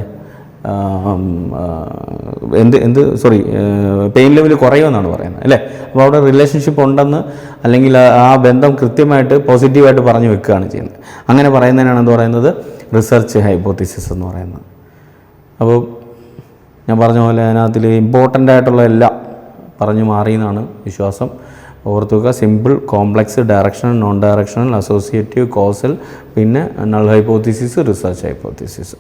പെയിൻ ലെവൽ കുറയുമെന്നാണ് പറയുന്നത് അല്ലേ. അപ്പോൾ അവിടെ റിലേഷൻഷിപ്പ് ഉണ്ടെന്ന്, അല്ലെങ്കിൽ ആ ബന്ധം കൃത്യമായിട്ട് പോസിറ്റീവായിട്ട് പറഞ്ഞു വെക്കുകയാണ് ചെയ്യുന്നത്. അങ്ങനെ പറയുന്നതിനാണ് എന്ത് പറയുന്നത്, റിസർച്ച് ഹൈപ്പോത്തീസിസ് എന്ന് പറയുന്നത്. അപ്പോൾ ഞാൻ പറഞ്ഞ പോലെ അതിനകത്തിൽ ഇമ്പോർട്ടൻ്റ് ആയിട്ടുള്ള എല്ലാം പറഞ്ഞു മാറിയെന്നാണ് വിശ്വാസം. ഓർത്തുക, simple, complex, directional, non directional, associative, causal, പിന്നെ null hypothesis, research hypothesis.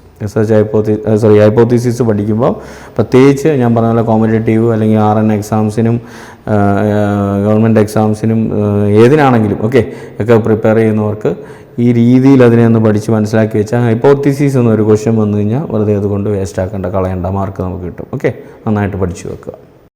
Hypothesis പഠിക്കുമ്പോൾ പ്രത്യേകിച്ച് ഞാൻ പറഞ്ഞ പോലെ കോമ്പറ്റേറ്റീവ് അല്ലെങ്കിൽ RN എക്സാംസിനും ഗവൺമെൻറ് എക്സാംസിനും ഏതിനാണെങ്കിലും ഒക്കെ പ്രിപ്പയർ ചെയ്യുന്നവർക്ക് ഈ രീതിയിൽ അതിനെ ഒന്ന് പഠിച്ച് മനസ്സിലാക്കി വെച്ചാൽ ഹൈപ്പോത്തീസിസ് എന്നൊരു ക്വസ്റ്റ്യൻ വന്നു കഴിഞ്ഞാൽ വെറുതെ അതുകൊണ്ട് വേസ്റ്റ് ആക്കേണ്ട, കളയേണ്ട, മാർക്ക് നമുക്ക് കിട്ടും. നന്നായിട്ട് പഠിച്ചു വെക്കുക.